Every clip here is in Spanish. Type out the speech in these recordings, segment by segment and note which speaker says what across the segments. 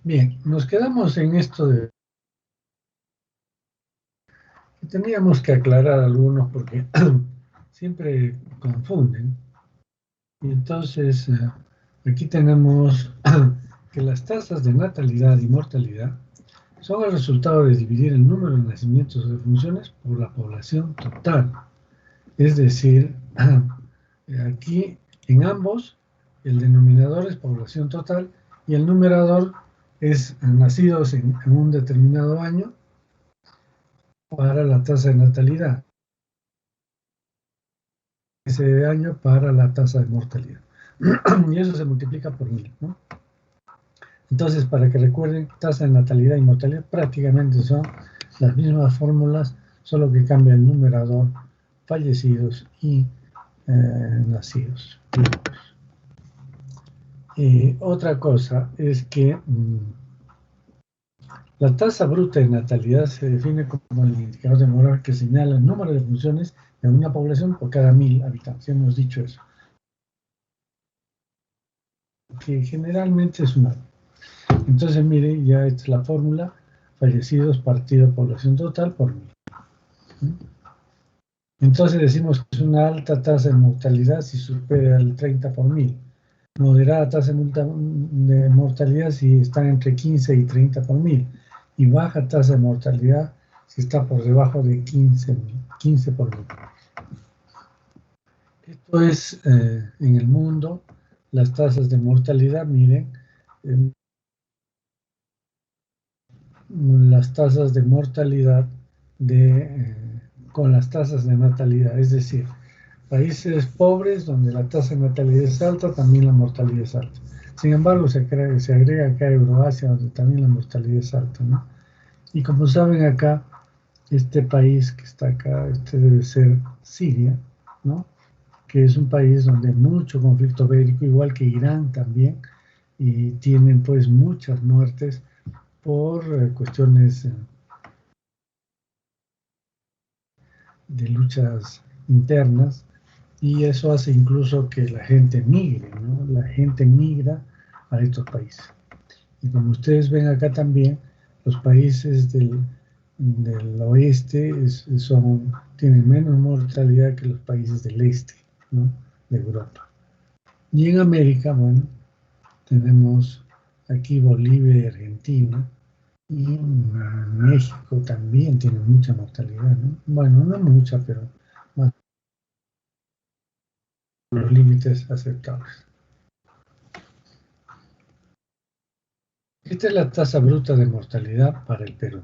Speaker 1: Bien, nos quedamos en esto de que teníamos que aclarar algunos porque siempre confunden. Y entonces, aquí tenemos que las tasas de natalidad y mortalidad son el resultado de dividir el número de nacimientos o de funciones por la población total. Es decir, aquí en ambos el denominador es población total y el numerador es nacidos en un determinado año para la tasa de natalidad, ese año para la tasa de mortalidad. Y eso se multiplica por 1000, ¿no? Entonces, para que recuerden, tasa de natalidad y mortalidad prácticamente son las mismas fórmulas, solo que cambia el numerador, fallecidos y nacidos. Otra cosa es que la tasa bruta de natalidad se define como el indicador demoral que señala el número de funciones de una población por cada 1000 habitantes. Ya hemos dicho eso. Que generalmente es una. Entonces, mire, ya esta es la fórmula: fallecidos partido población total por 1000. Entonces decimos que es una alta tasa de mortalidad si supera el 30 por 1000. Moderada tasa de mortalidad si está entre 15 y 30 por 1000. Y baja tasa de mortalidad si está por debajo de 15 por 1000. Esto es en el mundo, las tasas de mortalidad, miren, las tasas de mortalidad con las tasas de natalidad, es decir, países pobres donde la tasa de natalidad es alta, también la mortalidad es alta. Sin embargo, se agrega acá Euroasia, donde también la mortalidad es alta, ¿no? Y como saben acá, este país que está acá, este debe ser Siria, ¿no? Que es un país donde hay mucho conflicto bélico, igual que Irán también, y tienen pues muchas muertes por cuestiones de luchas internas, y eso hace incluso que la gente migre, ¿no? La gente migra a estos países. Y como ustedes ven acá también, los países del oeste tienen menos mortalidad que los países del este, ¿no? De Europa. Y en América, bueno, tenemos aquí Bolivia y Argentina, y México también tiene mucha mortalidad, ¿no? Bueno, no mucha, pero más los límites aceptables. Esta es la tasa bruta de mortalidad para el Perú,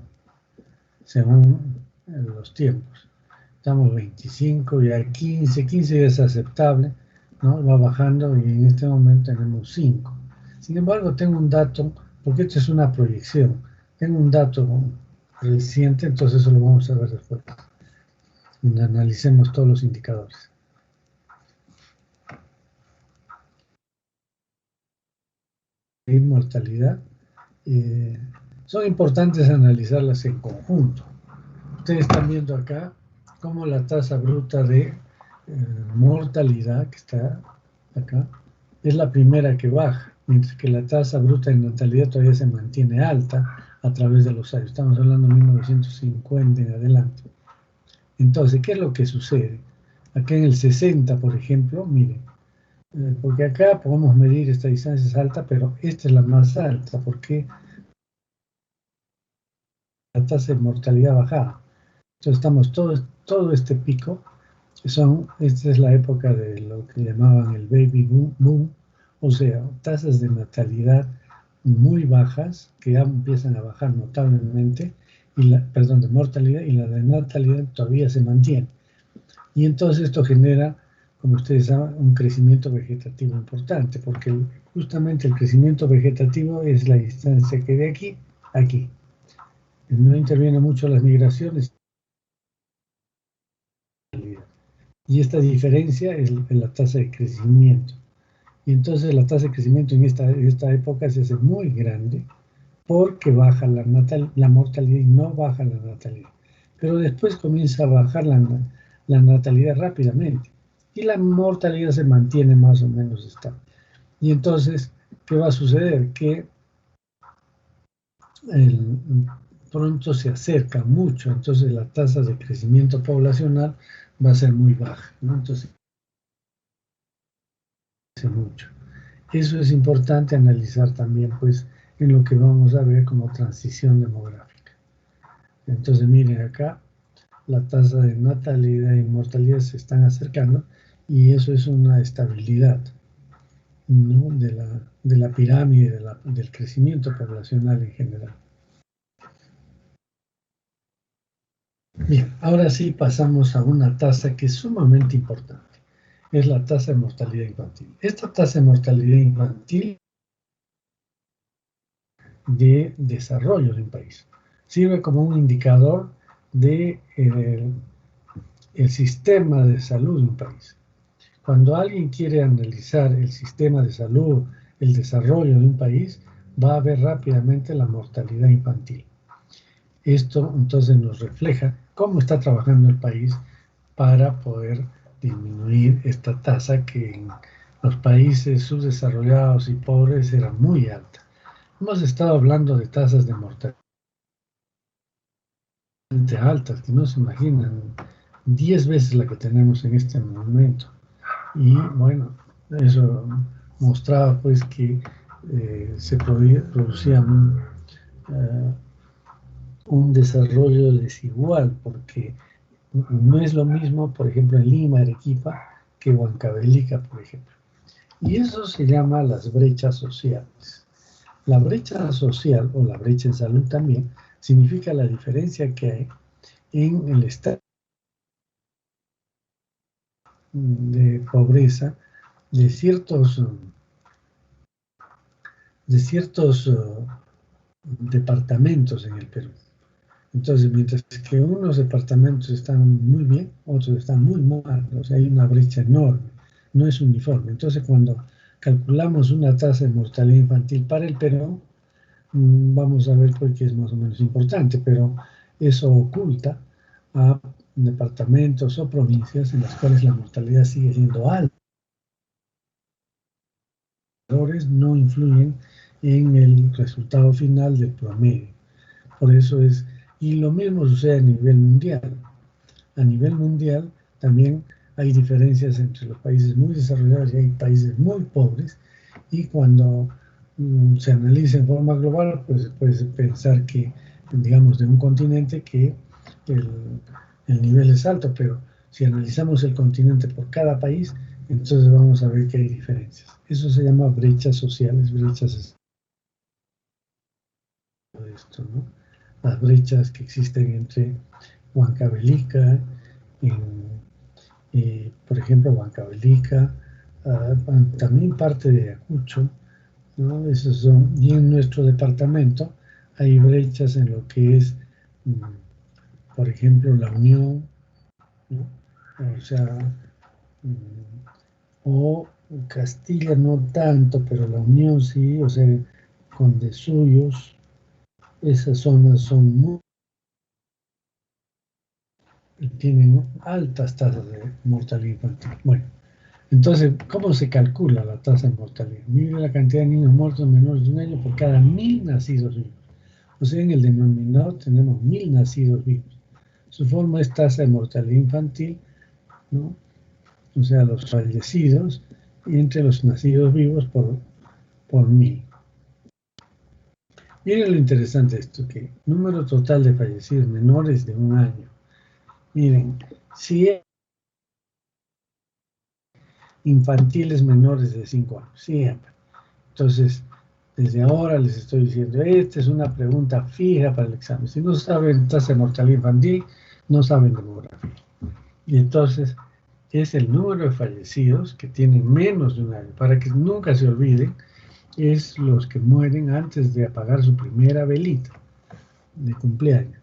Speaker 1: según los tiempos. Estamos 25, ya 15 ya es aceptable, ¿no? Va bajando y en este momento tenemos 5. Sin embargo, tengo un dato, porque esto es una proyección, tengo un dato reciente, entonces eso lo vamos a ver después, donde analicemos todos los indicadores. Mortalidad, son importantes analizarlas en conjunto. Ustedes están viendo acá cómo la tasa bruta de mortalidad, que está acá, es la primera que baja, mientras que la tasa bruta de natalidad todavía se mantiene alta a través de los años. Estamos hablando de 1950 en adelante. Entonces, ¿qué es lo que sucede? Acá en el 60, por ejemplo, miren, porque acá podemos medir esta distancia es alta, pero esta es la más alta, porque la tasa de mortalidad bajada. Entonces estamos todo este pico, esta es la época de lo que llamaban el baby boom, o sea, tasas de natalidad muy bajas, que ya empiezan a bajar notablemente, perdón, de mortalidad, y la de natalidad todavía se mantiene. Y entonces esto genera, como ustedes saben, un crecimiento vegetativo importante, porque justamente el crecimiento vegetativo es la distancia que de aquí a aquí. No interviene mucho las migraciones. Y esta diferencia es la tasa de crecimiento. Y entonces la tasa de crecimiento en esta época se hace muy grande porque baja la mortalidad y no baja la natalidad. Pero después comienza a bajar la natalidad rápidamente y la mortalidad se mantiene más o menos estable. Y entonces, ¿qué va a suceder? Que pronto se acerca mucho, entonces la tasa de crecimiento poblacional va a ser muy baja, ¿no? Entonces, mucho. Eso es importante analizar también, pues, en lo que vamos a ver como transición demográfica. Entonces, miren acá, la tasa de natalidad e mortalidad se están acercando y eso es una estabilidad, ¿no? de la pirámide, del crecimiento poblacional en general. Bien, ahora sí pasamos a una tasa que es sumamente importante, es la tasa de mortalidad infantil. Esta tasa de mortalidad infantil de desarrollo de un país sirve como un indicador de el sistema de salud de un país. Cuando alguien quiere analizar el sistema de salud, el desarrollo de un país, va a ver rápidamente la mortalidad infantil. Esto entonces nos refleja cómo está trabajando el país para poder disminuir esta tasa que en los países subdesarrollados y pobres era muy alta. Hemos estado hablando de tasas de mortalidad altas, que no se imaginan, 10 veces la que tenemos en este momento. Y bueno, eso mostraba pues que se producía un desarrollo desigual, porque no es lo mismo, por ejemplo, en Lima, Arequipa, que Huancavelica, por ejemplo. Y eso se llama las brechas sociales. La brecha social, o la brecha en salud también, significa la diferencia que hay en el estado de pobreza de ciertos departamentos en el Perú. Entonces, mientras que unos departamentos están muy bien, otros están muy mal, o sea, hay una brecha enorme, no es uniforme. Entonces, cuando calculamos una tasa de mortalidad infantil para el Perú, vamos a ver pues, que es más o menos importante, pero eso oculta a departamentos o provincias en las cuales la mortalidad sigue siendo alta. No influyen en el resultado final del promedio. Por eso es, y lo mismo sucede a nivel mundial. A nivel mundial también hay diferencias entre los países muy desarrollados y hay países muy pobres, y cuando se analiza en forma global, pues se puede pensar que, digamos, de un continente que el, el nivel es alto, pero si analizamos el continente por cada país, entonces vamos a ver que hay diferencias. Eso se llama brechas sociales, brechas de esto, ¿no? Las brechas que existen entre Huancavelica, por ejemplo, Huancavelica, también parte de Ayacucho, ¿no? Esos son, y en nuestro departamento hay brechas en lo que es, por ejemplo, La Unión, ¿no? O sea, o Castilla no tanto, pero La Unión sí, o sea, con de suyos, esas zonas son muy, tienen altas tasas de mortalidad infantil. Bueno, entonces, ¿cómo se calcula la tasa de mortalidad? Mide la cantidad de niños muertos menores de un año por cada 1000 nacidos vivos. O sea, en el denominador tenemos 1000 nacidos vivos. Su forma es tasa de mortalidad infantil, ¿no? O sea, los fallecidos entre los nacidos vivos por 1000. Miren lo interesante de esto, que número total de fallecidos menores de un año. Miren, si es infantiles menores de 5 años, siempre. Entonces, desde ahora les estoy diciendo, esta es una pregunta fija para el examen. Si no saben tasa de mortalidad infantil, no saben demografía. Y entonces, es el número de fallecidos que tienen menos de un año. Para que nunca se olviden, es los que mueren antes de apagar su primera velita de cumpleaños.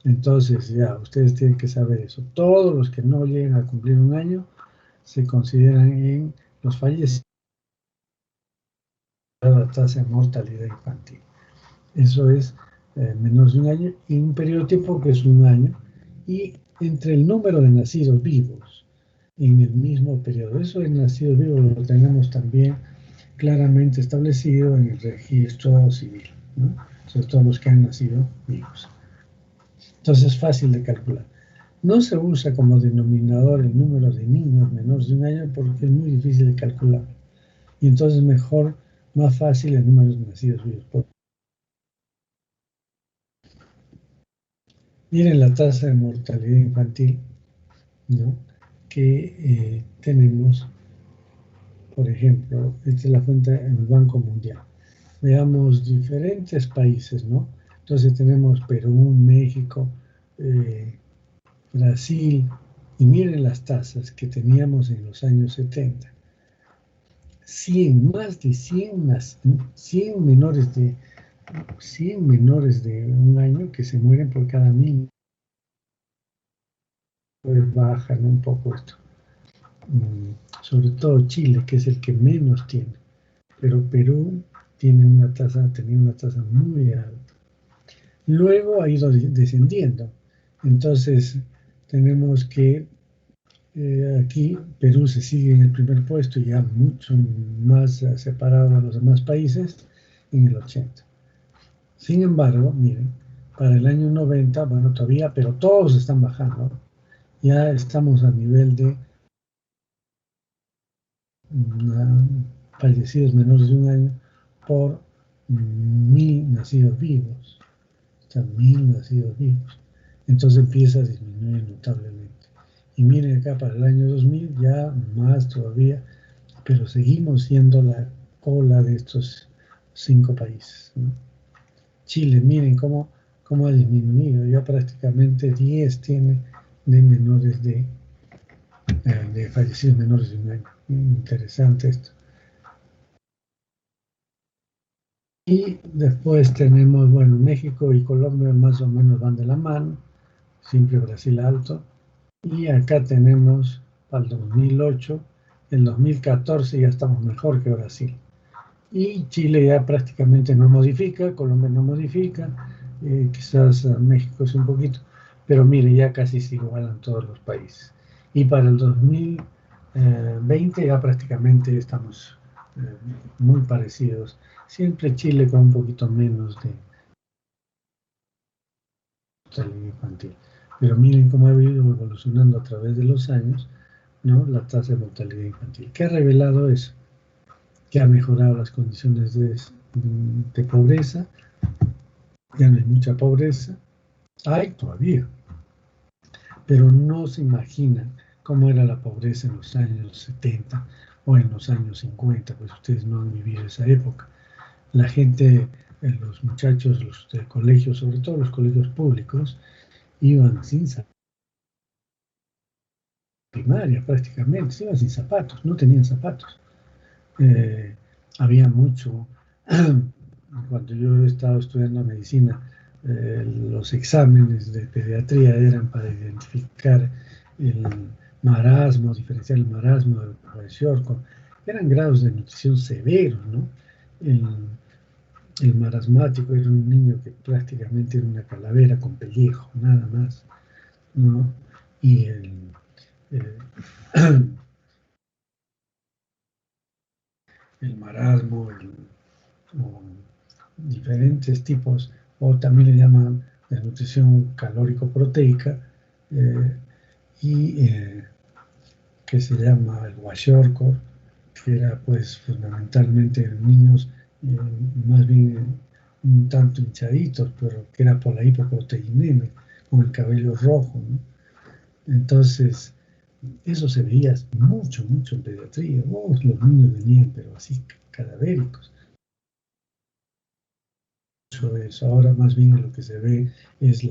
Speaker 1: Entonces, ya, ustedes tienen que saber eso. Todos los que no lleguen a cumplir un año se consideran en los fallecidos de la tasa de mortalidad infantil. Eso es menos de un año, y un periodo de tiempo que es un año, y entre el número de nacidos vivos en el mismo periodo. Eso de nacidos vivos lo tenemos también claramente establecido en el registro civil. ¿no? Sobre todo los que han nacido vivos. Entonces es fácil de calcular. No se usa como denominador el número de niños menores de un año porque es muy difícil de calcular. Y entonces mejor, más fácil el número de nacidos vivos. Miren la tasa de mortalidad infantil, ¿no? Que tenemos, por ejemplo, esta es la fuente en el Banco Mundial. Veamos diferentes países, ¿no? Entonces tenemos Perú, México, Brasil, y miren las tasas que teníamos en los años 70. 100, más de 100 menores de un año que se mueren por cada niño. Pues bajan un poco esto. Sobre todo Chile, que es el que menos tiene, pero Perú tenía una tasa muy alta. Luego ha ido descendiendo. Entonces tenemos que aquí Perú se sigue en el primer puesto, ya mucho más separado de los demás países, en el 80. Sin embargo, miren, para el año 90, bueno, todavía, pero todos están bajando. Ya estamos a nivel de fallecidos menores de un año por 1000 nacidos vivos. O sea, 1000 nacidos vivos. Entonces empieza a disminuir notablemente. Y miren acá para el año 2000 ya más todavía, pero seguimos siendo la cola de estos 5 países, ¿no? Chile, miren cómo ha disminuido, ya prácticamente 10 tiene de fallecidos menores de un año. Interesante esto. Y después tenemos, bueno, México y Colombia más o menos van de la mano, siempre Brasil alto. Y acá tenemos para el 2008, el 2014 ya estamos mejor que Brasil. Y Chile ya prácticamente no modifica, Colombia no modifica, quizás México es un poquito, pero mire, ya casi se igualan todos los países. Y para el 2020 ya prácticamente estamos muy parecidos. Siempre Chile con un poquito menos de mortalidad infantil. Pero miren cómo ha ido evolucionando a través de los años, ¿no? La tasa de mortalidad infantil. ¿Qué ha revelado eso? Que ha mejorado las condiciones de pobreza, ya no hay mucha pobreza, hay todavía, pero no se imaginan cómo era la pobreza en los años 70 o en los años 50, pues ustedes no han vivido esa época. La gente, los muchachos, los de colegios, sobre todo los colegios públicos, iban sin primaria prácticamente, se iban sin zapatos, no tenían zapatos. Había mucho, cuando yo estaba estudiando medicina, los exámenes de pediatría eran para identificar el marasmo, diferenciar el marasmo del kwashiorkor. Eran grados de nutrición severos, ¿no? El, el marasmático era un niño que prácticamente era una calavera con pellejo, nada más, ¿no? Y el, el marasmo, o diferentes tipos, o también le llaman desnutrición calórico-proteica, eh, y que se llama el kwashiorkor, que era pues fundamentalmente en niños más bien un tanto hinchaditos, pero que era por la hipoproteinemia, con el cabello rojo, ¿no? Entonces, eso se veía mucho, mucho en pediatría. Oh, los niños venían, pero así cadavéricos. Eso. Ahora más bien lo que se ve es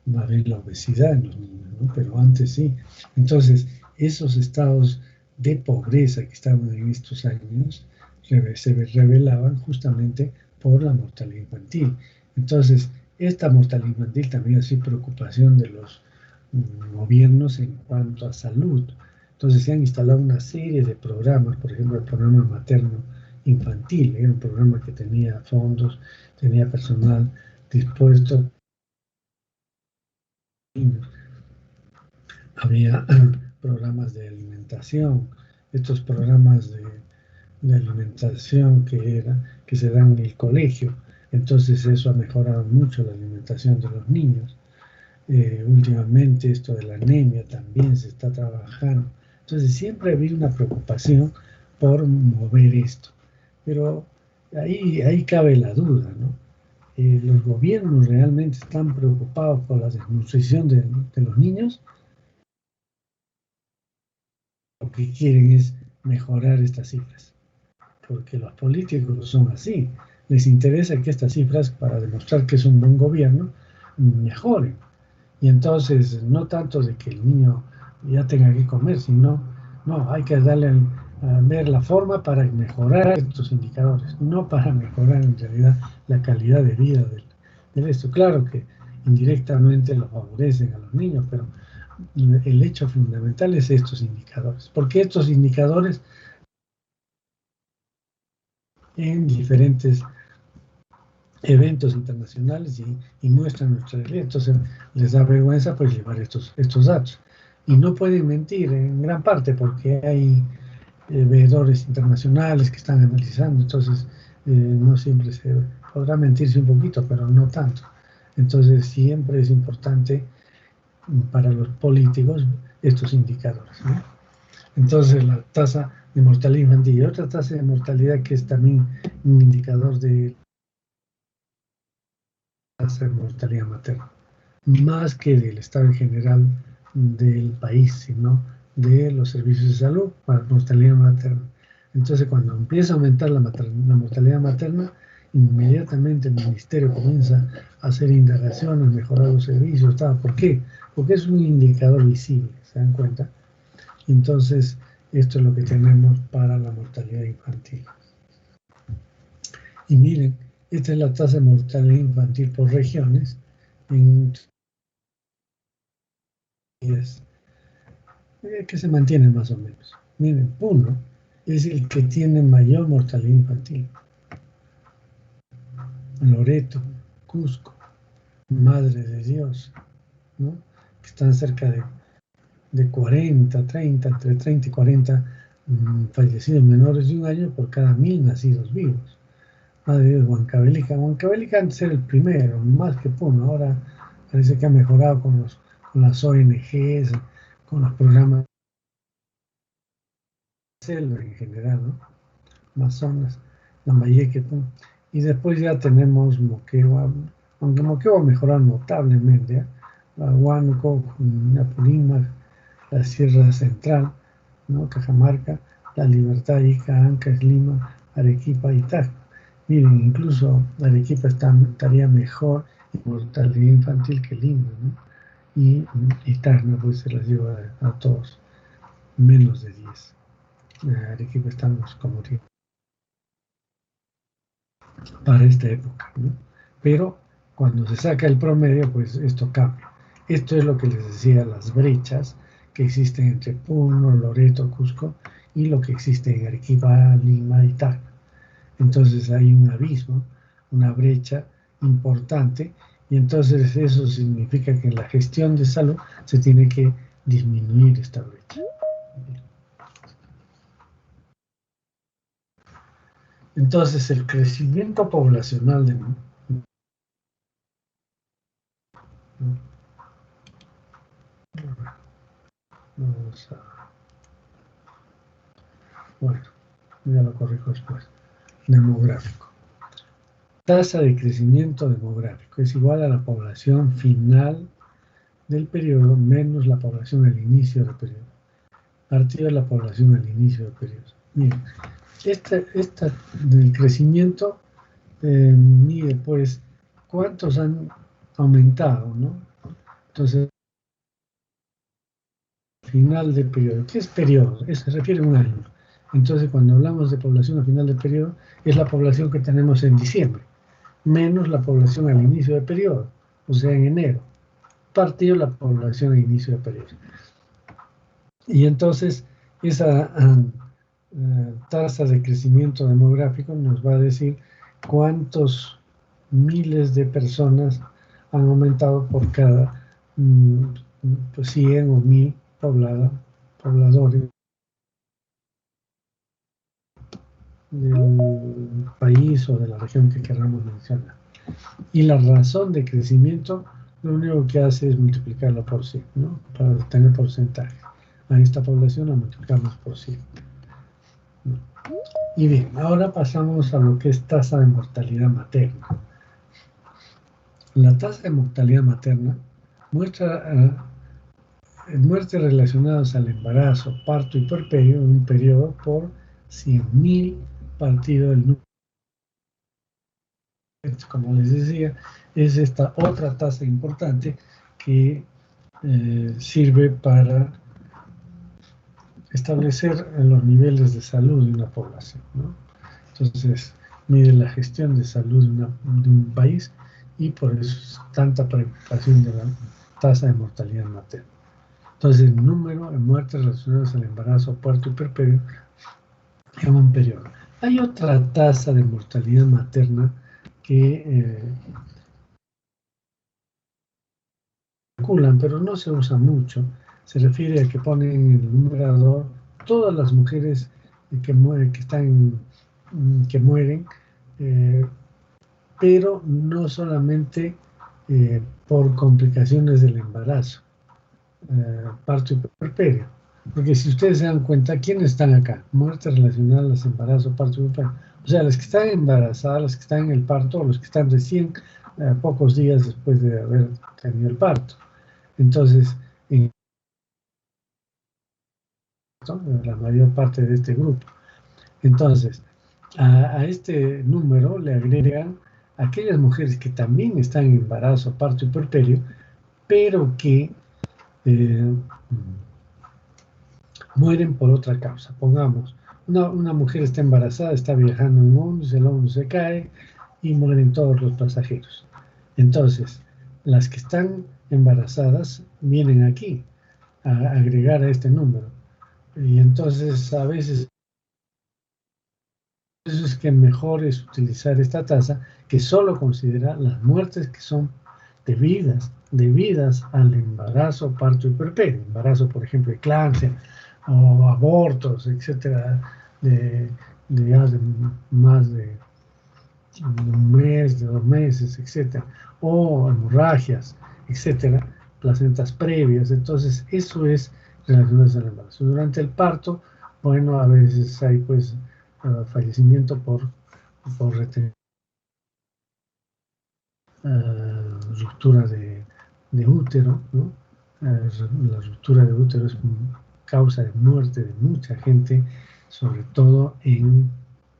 Speaker 1: más bien la obesidad en los niños, ¿no? Pero antes sí. Entonces, esos estados de pobreza que estaban en estos años se revelaban justamente por la mortalidad infantil. Entonces, esta mortalidad infantil también ha sido preocupación de los gobiernos en cuanto a salud. Entonces, se han instalado una serie de programas, por ejemplo, el programa materno infantil, era un programa que tenía fondos, tenía personal dispuesto, había programas de alimentación, estos programas de alimentación que se dan en el colegio, Entonces eso ha mejorado mucho la alimentación de los niños. Últimamente esto de la anemia también se está trabajando. Entonces siempre ha habido una preocupación por mover esto. Pero ahí cabe la duda, ¿no? ¿Los gobiernos realmente están preocupados por la desnutrición de los niños? Lo que quieren es mejorar estas cifras, porque los políticos son así. Les interesa que estas cifras, para demostrar que es un buen gobierno, mejoren. Y entonces, no tanto de que el niño ya tenga que comer, sino, no, hay que darle a ver la forma para mejorar estos indicadores, no para mejorar en realidad la calidad de vida del esto. Claro que indirectamente lo favorecen a los niños, pero el hecho fundamental es estos indicadores, porque estos indicadores en diferentes eventos internacionales y muestran nuestra realidad. Entonces les da vergüenza pues llevar estos datos. Y no pueden mentir en gran parte porque hay veedores internacionales que están analizando, entonces no siempre se podrá mentirse un poquito, pero no tanto. Entonces siempre es importante para los políticos estos indicadores, ¿no? Entonces la tasa de mortalidad infantil y otra tasa de mortalidad que es también un indicador de tasa de mortalidad materna, más que del estado en general del país, sino de los servicios de salud para mortalidad materna. Entonces, cuando empieza a aumentar la mortalidad materna, inmediatamente el ministerio comienza a hacer indagaciones, mejorar los servicios, tal. ¿Por qué? Porque es un indicador visible, ¿se dan cuenta? Entonces, esto es lo que tenemos para la mortalidad infantil. Y miren, esta es la tasa de mortalidad infantil por regiones en que se mantienen más o menos. Miren, Puno es el que tiene mayor mortalidad infantil. Loreto, Cusco, Madre de Dios, ¿no? Que están cerca de 40, 30, entre 30 y 40 fallecidos menores de un año por cada 1000 nacidos vivos. Madre de Dios, Huancavelica antes era el primero, más que Puno. Ahora parece que ha mejorado con las ONGs, con los programas de selva en general, ¿no? Amazonas, Lambayeque, y después ya tenemos Moquegua, aunque Moquegua mejorar notablemente, ¿eh? La Huánuco, Apurímac, la Sierra Central, ¿no? Cajamarca, La Libertad, Ica, Ancash, Lima, Arequipa y Tacna. Miren, incluso Arequipa estaría mejor en mortalidad infantil que Lima, ¿no? Y Tacna pues se las lleva a todos, menos de 10. Arequipa estamos como para esta época, ¿no? Pero cuando se saca el promedio, pues esto cambia. Esto es lo que les decía, las brechas que existen entre Puno, Loreto, Cusco y lo que existe en Arequipa, Lima y Tacna. Entonces hay un abismo, una brecha importante y entonces eso significa que en la gestión de salud se tiene que disminuir esta brecha. Entonces el crecimiento poblacional de vamos a, bueno, ya lo corrijo después. Demográfico. Tasa de crecimiento demográfico es igual a la población final del periodo menos la población al inicio del periodo, partido de la población al inicio del periodo. Miren, esta del crecimiento mide pues cuántos han aumentado, ¿no? Entonces, final del periodo. ¿Qué es periodo? Se refiere a un año. Entonces, cuando hablamos de población al final del periodo, es la población que tenemos en diciembre, menos la población al inicio del periodo, o sea, en enero, partido la población al inicio del periodo. Y entonces, esa tasa de crecimiento demográfico nos va a decir cuántos miles de personas han aumentado por cada 100 o 1000 pobladores del país o de la región que queramos mencionar. Y la razón de crecimiento lo único que hace es multiplicarlo por 100, ¿no? Para tener porcentaje. A esta población la multiplicamos por 100. ¿No? Y bien, ahora pasamos a lo que es tasa de mortalidad materna. La tasa de mortalidad materna muestra muertes relacionadas al embarazo, parto y puerperio en un periodo por 100.000 partido del número. Como les decía, es esta otra tasa importante que sirve para establecer los niveles de salud de una población, ¿no? Entonces, mide la gestión de salud de un país y por eso es tanta preocupación de la tasa de mortalidad materna. Entonces, el número de muertes relacionadas al embarazo, parto y puerperio en un periodo. Hay otra tasa de mortalidad materna que calculan, pero no se usa mucho. Se refiere a que ponen en el numerador todas las mujeres que mueren, pero no solamente por complicaciones del embarazo, parto y puerperio. Porque si ustedes se dan cuenta, ¿quiénes están acá? Muertes relacionadas al embarazo, parto y puerperio. O sea, las que están embarazadas, las que están en el parto, o los que están recién pocos días después de haber tenido el parto. Entonces, en la mayor parte de este grupo. Entonces, a este número le agregan aquellas mujeres que también están en embarazo, parto y puerperio, pero que mueren por otra causa. Pongamos, una mujer está embarazada, está viajando en un ómnibus, el ómnibus se cae y mueren todos los pasajeros. Entonces, las que están embarazadas vienen aquí a agregar a este número. Y entonces a veces eso es que mejor es utilizar esta tasa que solo considera las muertes que son debidas al embarazo, parto y puerperio. Embarazo, por ejemplo, eclampsia o abortos, etcétera, de más de un mes, de 2 meses, etcétera, o hemorragias, etcétera, placentas previas. Entonces, eso es relacionado al embarazo. Durante el parto, bueno, a veces hay pues fallecimiento por ruptura de útero, ¿no? La ruptura de útero es causa de muerte de mucha gente, sobre todo en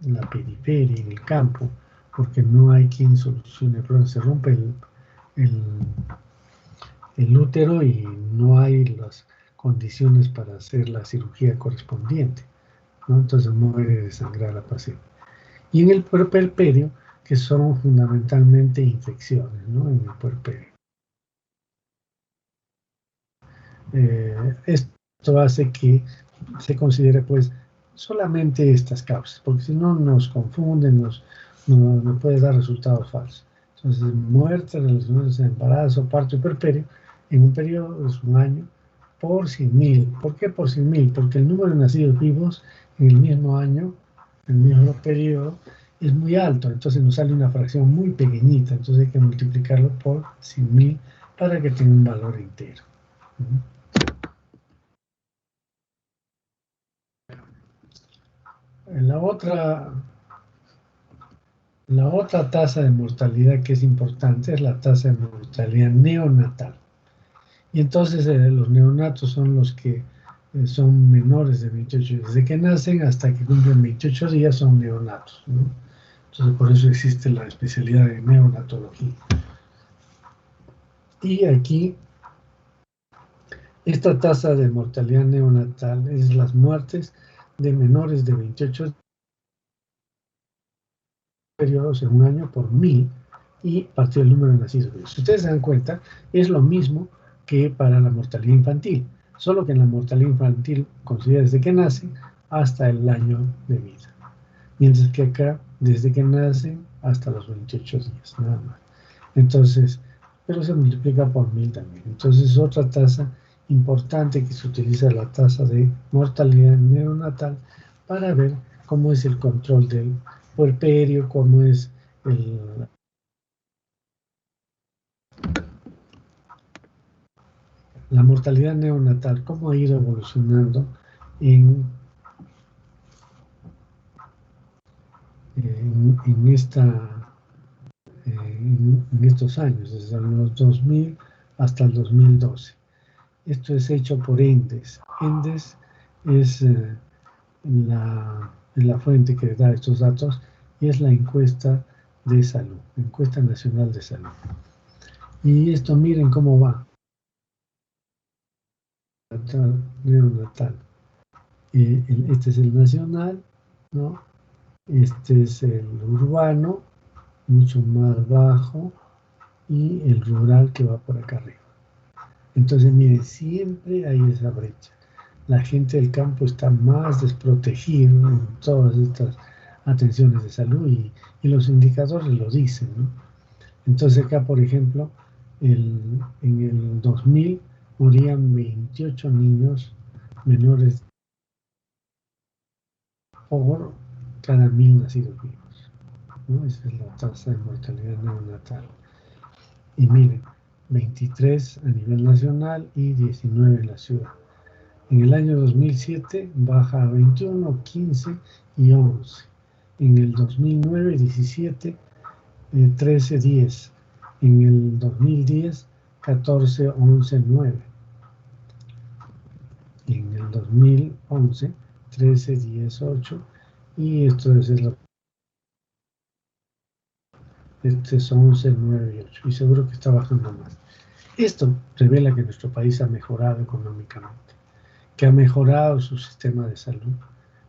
Speaker 1: la periferia, en el campo, porque no hay quien solucione el problema. Se rompe el, el útero y no hay las condiciones para hacer la cirugía correspondiente, ¿no? Entonces muere de sangrar la paciente. Y en el puerperio, que son fundamentalmente infecciones, ¿no? En el puerperio. Esto hace que se considere pues solamente estas causas, porque si no nos confunden, nos puede dar resultados falsos. Entonces, muerte relacionadas al embarazo, parto y puerperio, en un periodo es un año, por 100.000. ¿Por qué por 100.000? Porque el número de nacidos vivos en el mismo año, en el mismo periodo, es muy alto, entonces nos sale una fracción muy pequeñita, entonces hay que multiplicarlo por 100.000 para que tenga un valor entero. La otra, la otra tasa de mortalidad que es importante es la tasa de mortalidad neonatal. Y entonces los neonatos son los que son menores de 28 días. Desde que nacen hasta que cumplen 28 días son neonatos, ¿no? Entonces por eso existe la especialidad de neonatología. Y aquí, esta tasa de mortalidad neonatal es las muertes de menores de 28 periodos en un año por 1.000 y partido del número de nacidos. Si ustedes se dan cuenta, es lo mismo que para la mortalidad infantil, solo que en la mortalidad infantil considera desde que nace hasta el año de vida, mientras que acá desde que nacen hasta los 28 días, nada más. Entonces, pero se multiplica por 1.000 también. Entonces, otra tasa importante que se utiliza, la tasa de mortalidad neonatal, para ver cómo es el control del puerperio, cómo es el la mortalidad neonatal, cómo ha ido evolucionando en, en en estos años, desde los 2000 hasta el 2012. Esto es hecho por ENDES. ENDES es la fuente que da estos datos y es la encuesta de salud, encuesta nacional de salud. Y esto miren cómo va. Neonatal. Este es el nacional, ¿no? Este es el urbano, mucho más bajo, y el rural que va por acá arriba. Entonces, miren, siempre hay esa brecha. La gente del campo está más desprotegida en todas estas atenciones de salud y los indicadores lo dicen, ¿no? Entonces acá, por ejemplo, en el 2000 morían 28 niños menores por cada 1000 nacidos vivos, ¿no? Esa es la tasa de mortalidad neonatal. Y miren, 23 a nivel nacional y 19 en la ciudad. En el año 2007 baja a 21, 15 y 11. En el 2009, 17, 13, 10. En el 2010, 14, 11, 9. Y en el 2011, 13, 10, 8. Y esto es este es 11, 9 y 8. Y seguro que está bajando más. Esto revela que nuestro país ha mejorado económicamente, que ha mejorado su sistema de salud,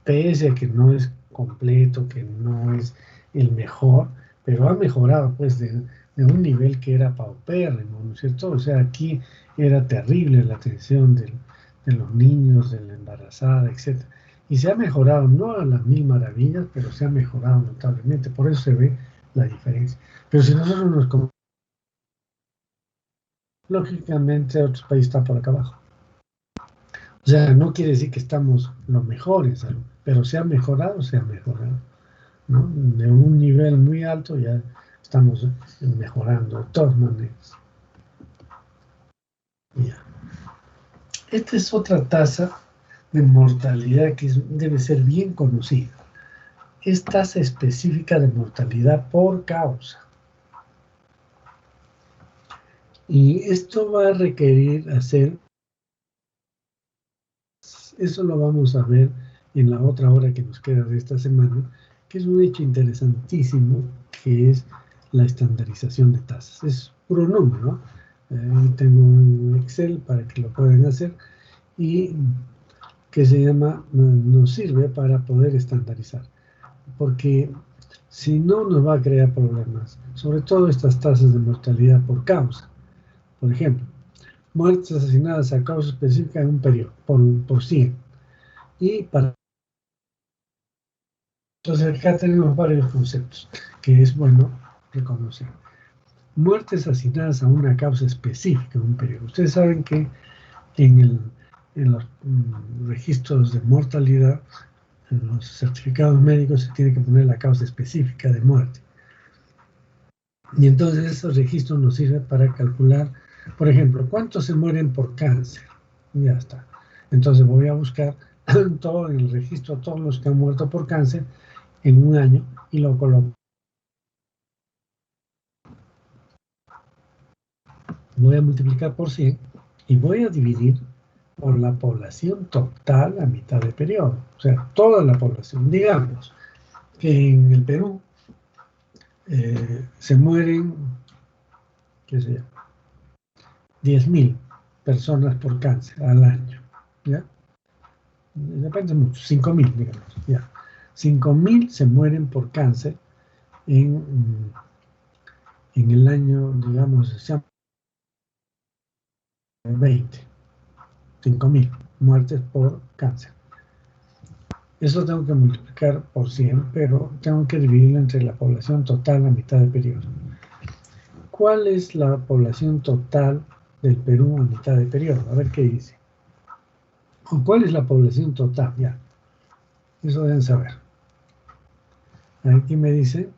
Speaker 1: pese a que no es completo, que no es el mejor, pero ha mejorado pues de un nivel que era paupérrimo, ¿no es cierto? O sea, aquí era terrible la atención de los niños, de la embarazada, etc. Y se ha mejorado, no a las mil maravillas, pero se ha mejorado notablemente, por eso se ve la diferencia. Pero si nosotros nos... Lógicamente otros países están por acá abajo. O sea, no quiere decir que estamos lo mejor en salud, pero se ha mejorado, ¿no? De un nivel muy alto ya estamos mejorando de todas maneras. Ya. Esta es otra tasa de mortalidad que debe ser bien conocida. Es tasa específica de mortalidad por causa. Y esto va a requerir hacer, eso lo vamos a ver en la otra hora que nos queda de esta semana, que es un hecho interesantísimo, que es la estandarización de tasas. Es puro número, ¿no? Ahí tengo un Excel para que lo puedan hacer y que se llama, nos sirve para poder estandarizar, porque si no nos va a crear problemas, sobre todo estas tasas de mortalidad por causa. Por ejemplo, muertes asignadas a causa específica en un periodo, por 100. Y para Entonces acá tenemos varios conceptos que es bueno reconocer. Muertes asignadas a una causa específica en un periodo. Ustedes saben que en los registros de mortalidad, en los certificados médicos se tiene que poner la causa específica de muerte. Y entonces esos registros nos sirven para calcular, por ejemplo, cuántos se mueren por cáncer. Ya está. Entonces voy a buscar todo en el registro, todos los que han muerto por cáncer en un año y lo coloco. Voy a multiplicar por 100 y voy a dividir por la población total a mitad de periodo. O sea, toda la población. Digamos que en el Perú se mueren, qué sé yo, 10.000 personas por cáncer al año. ¿Ya? Depende mucho, 5.000, digamos. ¿Ya? 5.000 se mueren por cáncer en el año, digamos, se llama 20. 5.000 muertes por cáncer. Eso tengo que multiplicar por 100, pero tengo que dividirlo entre la población total a mitad del periodo. ¿Cuál es la población total del Perú a mitad de periodo? A ver qué dice. ¿O cuál es la población total? Ya, eso deben saber. Aquí me dice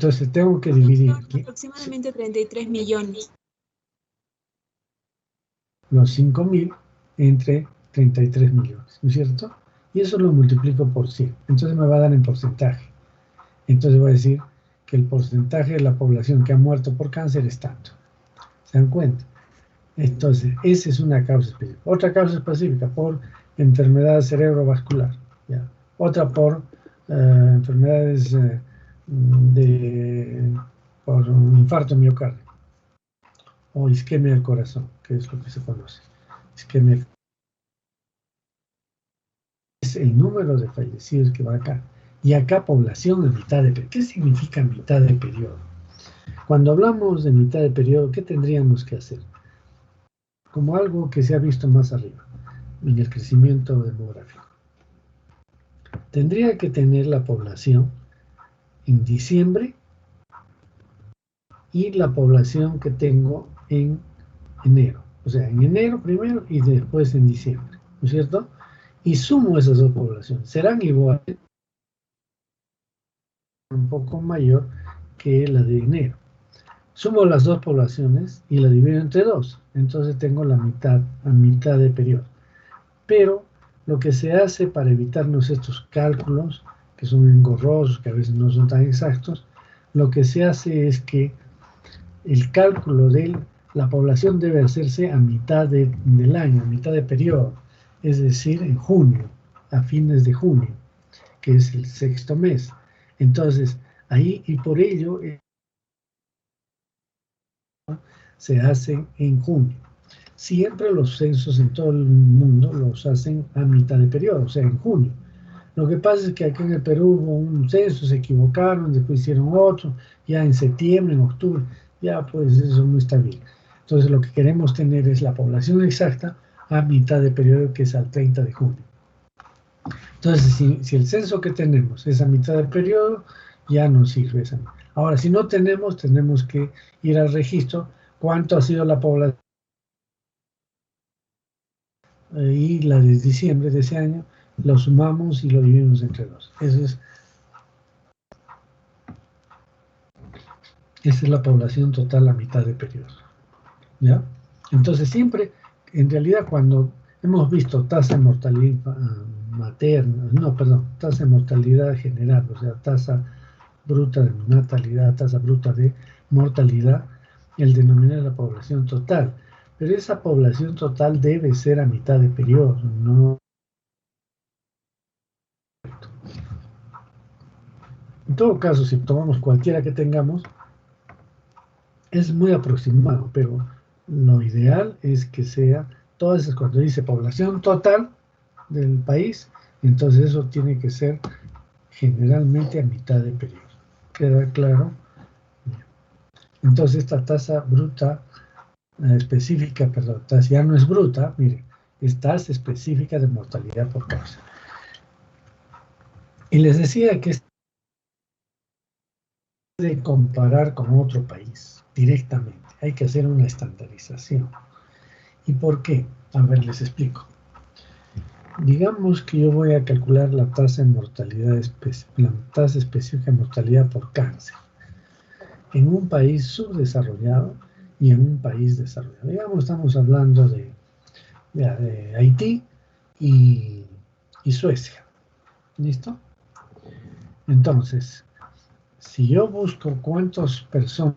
Speaker 1: Entonces tengo que dividir
Speaker 2: aproximadamente 33 millones.
Speaker 1: Los 5.000 entre 33 millones, ¿no es cierto? Y eso lo multiplico por 100. Entonces me va a dar en porcentaje. Entonces voy a decir que el porcentaje de la población que ha muerto por cáncer es tanto. ¿Se dan cuenta? Entonces, esa es una causa específica. Otra causa específica por enfermedad cerebrovascular. ¿Ya? Otra por enfermedades por un infarto miocardio o isquemia del corazón, que es lo que se conoce. Isquemia es el número de fallecidos que va acá. Y acá población a mitad de periodo. ¿Qué significa mitad de periodo? Cuando hablamos de mitad de periodo, ¿qué tendríamos que hacer? Como algo que se ha visto más arriba, en el crecimiento demográfico. Tendría que tener la población en diciembre y la población que tengo en enero. O sea, en enero primero y después en diciembre, ¿no es cierto? Y sumo esas dos poblaciones. Serán iguales, un poco mayor que la de enero. Sumo las dos poblaciones y la divido entre dos. Entonces tengo la mitad, a mitad de periodo. Pero lo que se hace para evitarnos estos cálculos, que son engorrosos, que a veces no son tan exactos, lo que se hace es que el cálculo de la población debe hacerse a mitad del año, a mitad de periodo, es decir, en junio, a fines de junio, que es el sexto mes. Entonces, ahí y por ello se hace en junio. Siempre los censos en todo el mundo los hacen a mitad de periodo, o sea, en junio. Lo que pasa es que aquí en el Perú hubo un censo, se equivocaron, después hicieron otro, ya en septiembre, en octubre, ya pues eso no está bien. Entonces lo que queremos tener es la población exacta a mitad de periodo, que es al 30 de junio. Entonces, si el censo que tenemos es a mitad de periodo, ya nos sirve esa. Ahora, si no tenemos, tenemos que ir al registro, cuánto ha sido la población y la de diciembre de ese año, lo sumamos y lo dividimos entre dos. Esa es la población total a mitad de periodo. ¿Ya? Entonces siempre, en realidad, cuando hemos visto tasa de mortalidad materna, no, perdón, tasa de mortalidad general, o sea, tasa bruta de natalidad, tasa bruta de mortalidad, el denominador es la población total. Pero esa población total debe ser a mitad de periodo, no. En todo caso, si tomamos cualquiera que tengamos, es muy aproximado, pero lo ideal es que sea, todas esas, cuando dice población total del país, entonces eso tiene que ser generalmente a mitad de periodo. ¿Queda claro? Entonces esta tasa bruta específica, perdón, tasa ya no es bruta, miren, es tasa específica de mortalidad por causa. Y les decía que es de comparar con otro país directamente. Hay que hacer una estandarización. ¿Y por qué? A ver, les explico. Digamos que yo voy a calcular la tasa de mortalidad, la tasa específica de mortalidad por cáncer en un país subdesarrollado y en un país desarrollado. Digamos, estamos hablando de Haití y Suecia. ¿Listo? Entonces, si yo busco cuántas personas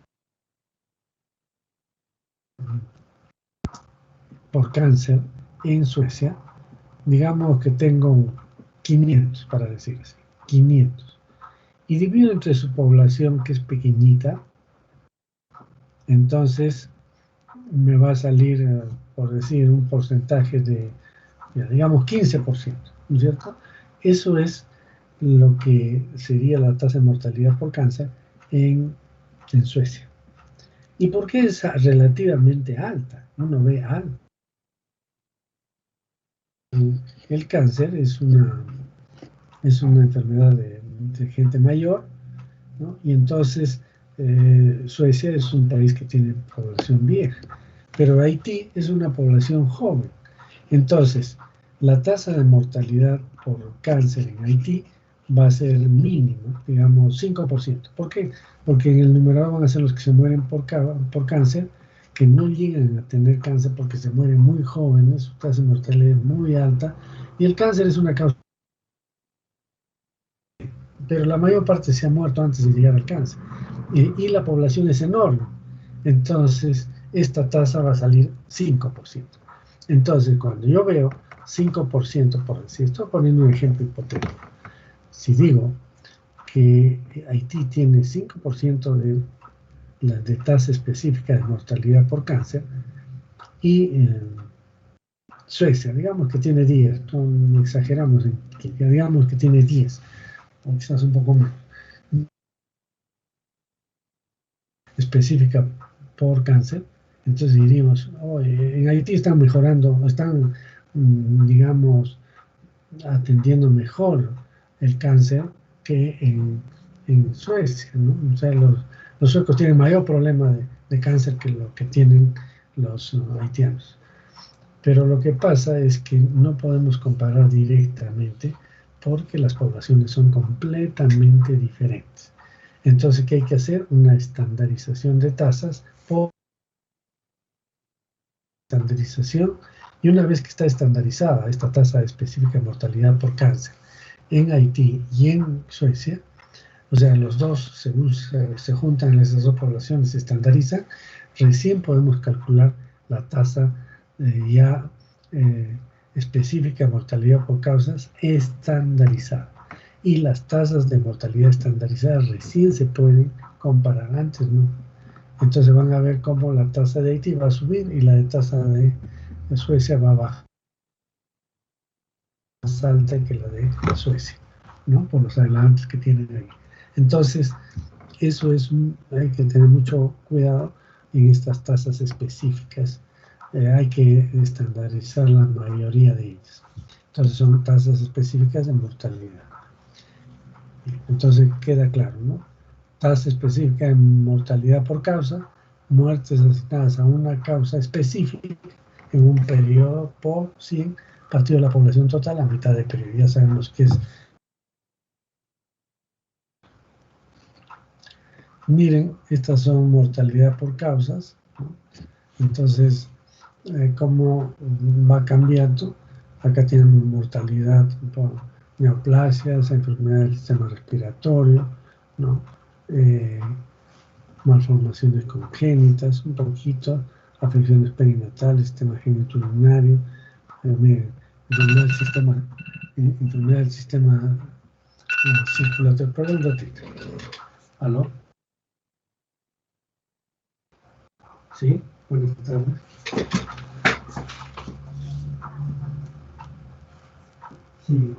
Speaker 1: por cáncer en Suecia, digamos que tengo 500, para decir así, 500. Y divido entre su población, que es pequeñita, entonces me va a salir, por decir, un porcentaje de, digamos, 15%, ¿no es cierto? Eso es lo que sería la tasa de mortalidad por cáncer en Suecia. ¿Y por qué es relativamente alta? Uno ve alta. El cáncer es una enfermedad de gente mayor, ¿no? Y entonces Suecia es un país que tiene población vieja, pero Haití es una población joven. Entonces, la tasa de mortalidad por cáncer en Haití va a ser mínimo, digamos 5%. ¿Por qué? Porque en el numerador van a ser los que se mueren por cáncer, que no llegan a tener cáncer porque se mueren muy jóvenes, su tasa de mortalidad es muy alta, y el cáncer es una causa, pero la mayor parte se ha muerto antes de llegar al cáncer, y la población es enorme, entonces esta tasa va a salir 5%. Entonces, cuando yo veo 5%, por decir, estoy poniendo un ejemplo hipotético, si digo que Haití tiene 5% de tasa específica de mortalidad por cáncer y Suecia, digamos que tiene 10, no exageramos, digamos que tiene 10, o quizás un poco más, específica por cáncer, entonces diríamos, oh, en Haití están mejorando, están, digamos, atendiendo mejor el cáncer que en Suecia, ¿no? O sea, los suecos tienen mayor problema de cáncer que lo que tienen los haitianos. Pero lo que pasa es que no podemos comparar directamente porque las poblaciones son completamente diferentes. Entonces, ¿qué hay que hacer? Una estandarización de tasas por estandarización, y una vez que está estandarizada esta tasa específica de mortalidad por cáncer en Haití y en Suecia, o sea, los dos, según se juntan esas dos poblaciones, se estandarizan, recién podemos calcular la tasa ya específica de mortalidad por causas estandarizada. Y las tasas de mortalidad estandarizadas recién se pueden comparar, antes no. Entonces van a ver cómo la tasa de Haití va a subir y la de tasa de Suecia va a bajar, más alta que la de Suecia, ¿no? Por los adelantos que tienen ahí. Entonces, eso es, hay que tener mucho cuidado en estas tasas específicas. Hay que estandarizar la mayoría de ellas. Entonces, son tasas específicas de mortalidad. Entonces, queda claro, ¿no? Tasa específica de mortalidad por causa, muertes asignadas a una causa específica en un periodo por 100 partido de la población total a mitad de periodo. Ya sabemos que es. Miren, estas son mortalidad por causas, ¿no? Entonces, cómo va cambiando. Acá tenemos mortalidad por neoplasias, enfermedades del sistema respiratorio, ¿no? Malformaciones congénitas, un poquito, afecciones perinatales, sistema genitourinario, miren, enfermedad del sistema circulatorio. Perdón, un ratito. ¿Aló? Sí, buenas tardes. Sí.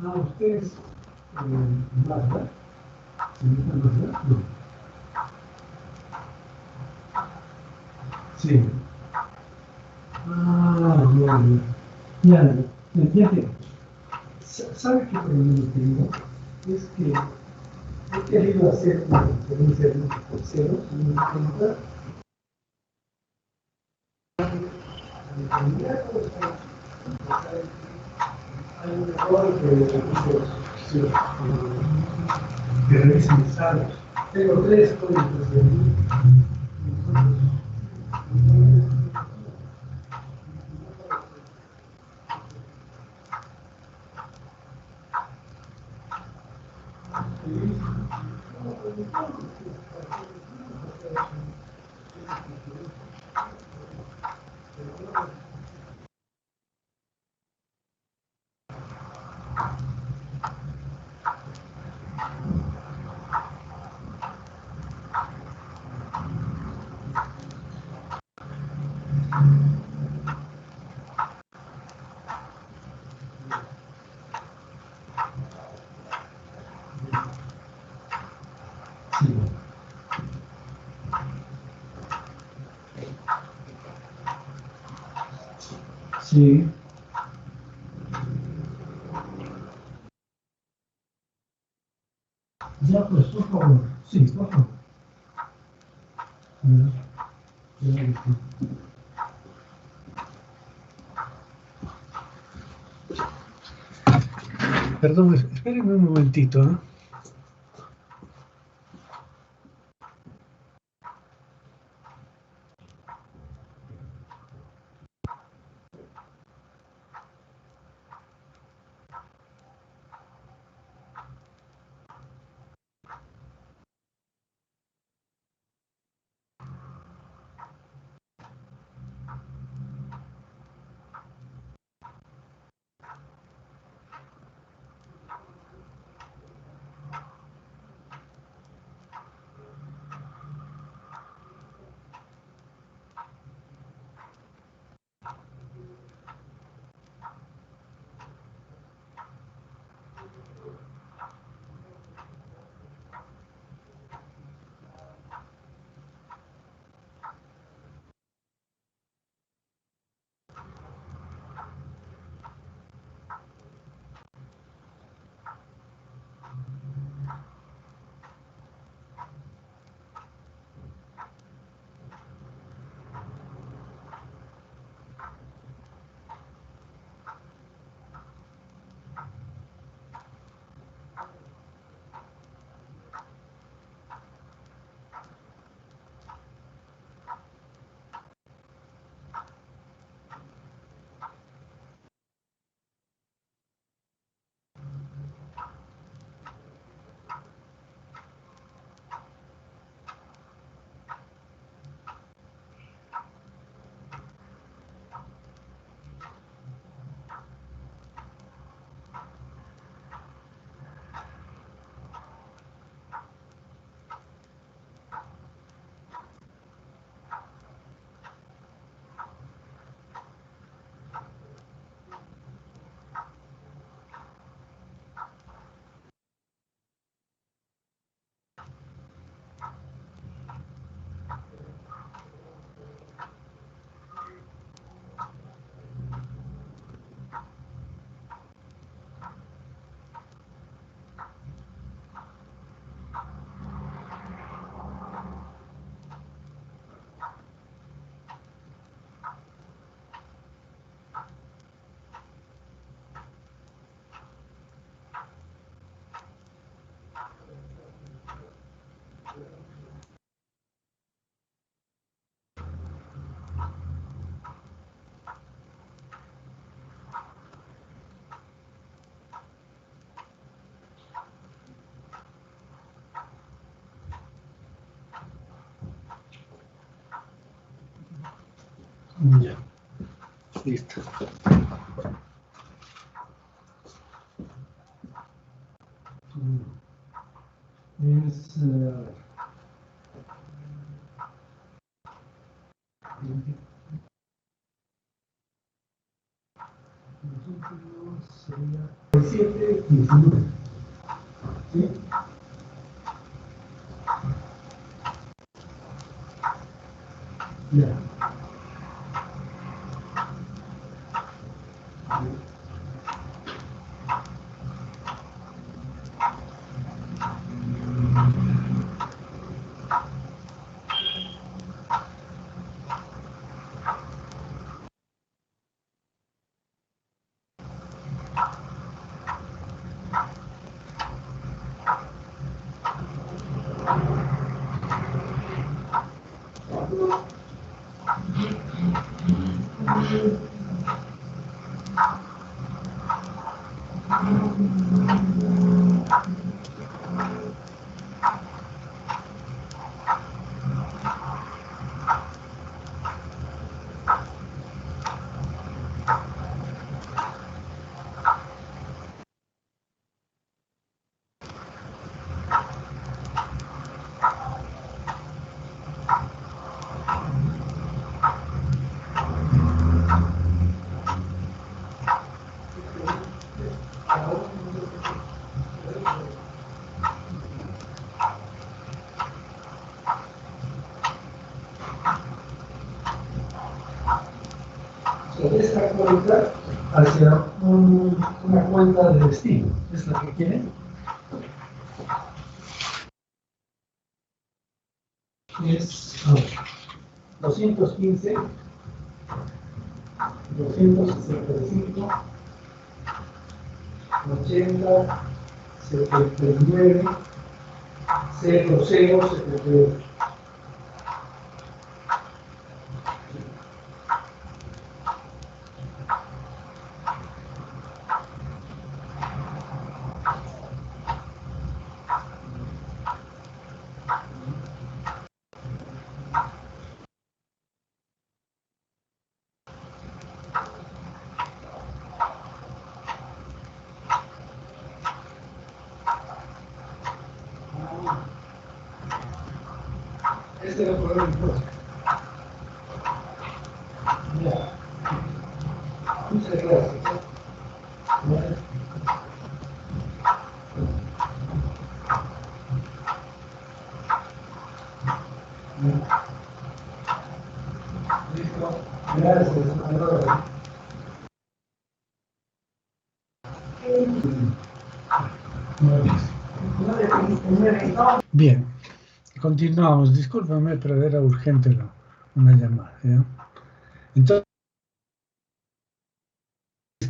Speaker 1: Ah, ustedes, Marta, señorita Marta, no. Sí. Ah, bien. Ya, ya te. ¿Sabe qué problema tengo? Es que he querido hacer una conferencia de un tercero, en una cuenta, hay un error que revisen mis datos. Tengo 3 códigos de mí. Sí. Ya, pues, por favor. Sí, por favor. Perdón, espérenme un momentito, ¿no? Ya, listo. Es, sería 7:19, ¿sí? Ya. Esta cuenta hacia una cuenta de destino. ¿Es la que quieren? Es 215, 265, 80, 79, 00, 78. Este es el problema. Ya. Muchas gracias. Bueno. Listo. Gracias. Bien, continuamos. Discúlpame, pero era urgente una llamada. ¿Ya? Entonces,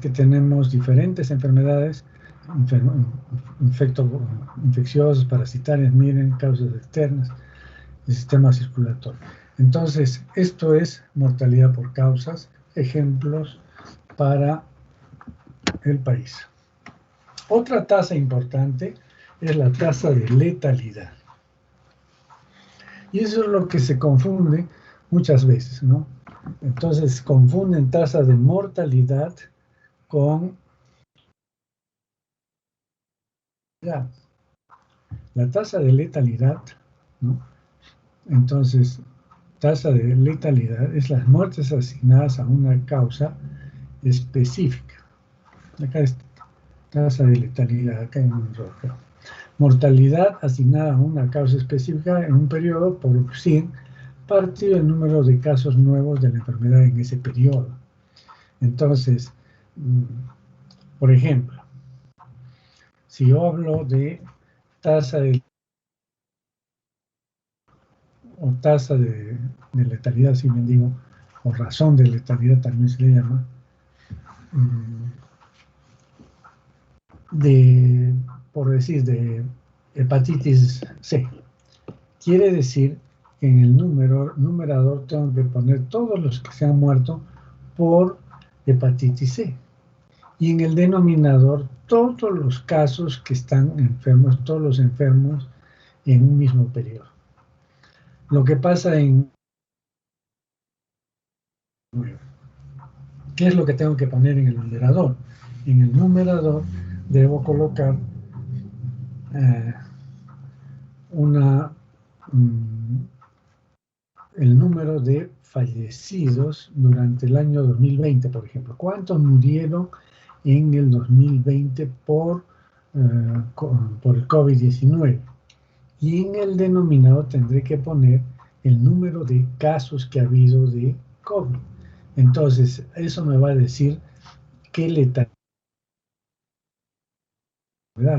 Speaker 1: que tenemos diferentes enfermedades infecciosas, parasitarias, miren, causas externas, el sistema circulatorio. Entonces, esto es mortalidad por causas, ejemplos para el país. Otra tasa importante es la tasa de letalidad. Y eso es lo que se confunde muchas veces, ¿no? Entonces, confunden tasa de mortalidad con la tasa de letalidad, ¿no? Entonces, tasa de letalidad es las muertes asignadas a una causa específica. Acá está tasa de letalidad, acá en un rojo. Mortalidad asignada a una causa específica en un periodo por 100 partido el número de casos nuevos de la enfermedad en ese periodo. Entonces, por ejemplo, si yo hablo de tasa de letalidad, si bien digo, o razón de letalidad también se le llama, por decir, de hepatitis C. Quiere decir que en el numerador tengo que poner todos los que se han muerto por hepatitis C. Y en el denominador todos los casos que están enfermos, todos los enfermos en un mismo periodo. Lo que pasa ¿qué es lo que tengo que poner en el numerador? En el numerador debo colocar el número de fallecidos durante el año 2020, por ejemplo. ¿Cuántos murieron en el 2020 por el COVID-19? Y en el denominador tendré que poner el número de casos que ha habido de COVID. Entonces, eso me va a decir qué letalidad.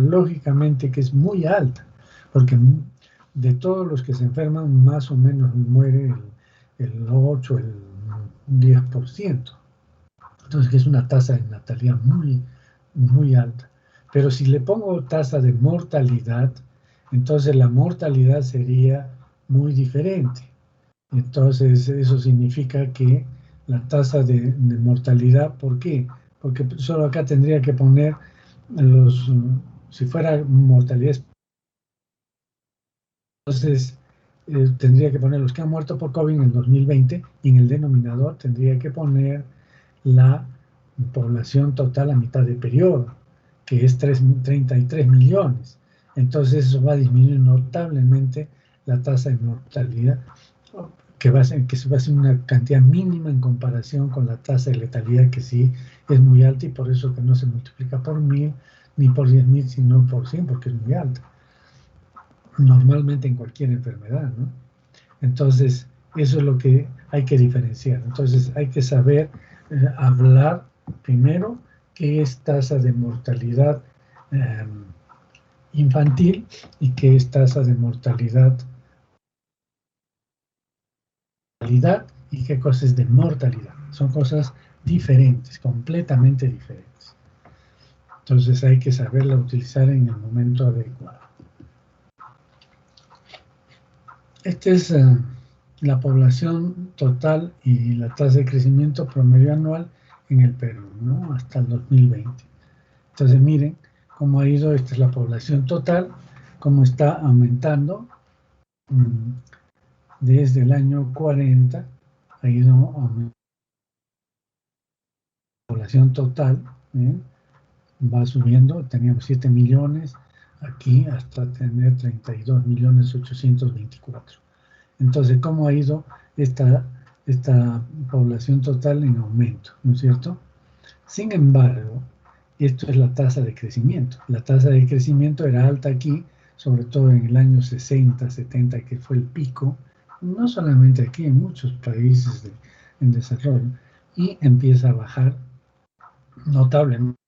Speaker 1: Lógicamente que es muy alta, porque de todos los que se enferman, más o menos muere el 8, el 10%. Entonces, que es una tasa de natalidad muy, muy alta. Pero si le pongo tasa de mortalidad, entonces la mortalidad sería muy diferente. Entonces, eso significa que la tasa de mortalidad, ¿por qué? Porque solo acá tendría que poner si fuera mortalidad, entonces tendría que poner los que han muerto por COVID en el 2020 y en el denominador tendría que poner la población total a mitad de periodo, que es 33 millones. Entonces eso va a disminuir notablemente la tasa de mortalidad, que va a ser una cantidad mínima en comparación con la tasa de letalidad, que sí es muy alta, y por eso que no se multiplica por 1000 ni por 10.000, sino por 100, porque es muy alta. Normalmente en cualquier enfermedad, ¿no? Entonces, eso es lo que hay que diferenciar. Entonces, hay que saber hablar primero qué es tasa de mortalidad infantil y qué es tasa de mortalidad y qué cosas de mortalidad. Son cosas diferentes, completamente diferentes. Entonces hay que saberla utilizar en el momento adecuado. Esta es la población total y la tasa de crecimiento promedio anual en el Perú, ¿no? Hasta el 2020. Entonces miren cómo ha ido, esta es la población total, cómo está aumentando desde el año 40, ha ido aumentando la población total, va subiendo, teníamos 7 millones, aquí hasta tener 32.824.000. Entonces, ¿cómo ha ido esta población total en aumento? ¿No es cierto? Sin embargo, esto es la tasa de crecimiento. La tasa de crecimiento era alta aquí, sobre todo en el año 60, 70, que fue el pico, no solamente aquí, en muchos países en desarrollo, y empieza a bajar notablemente.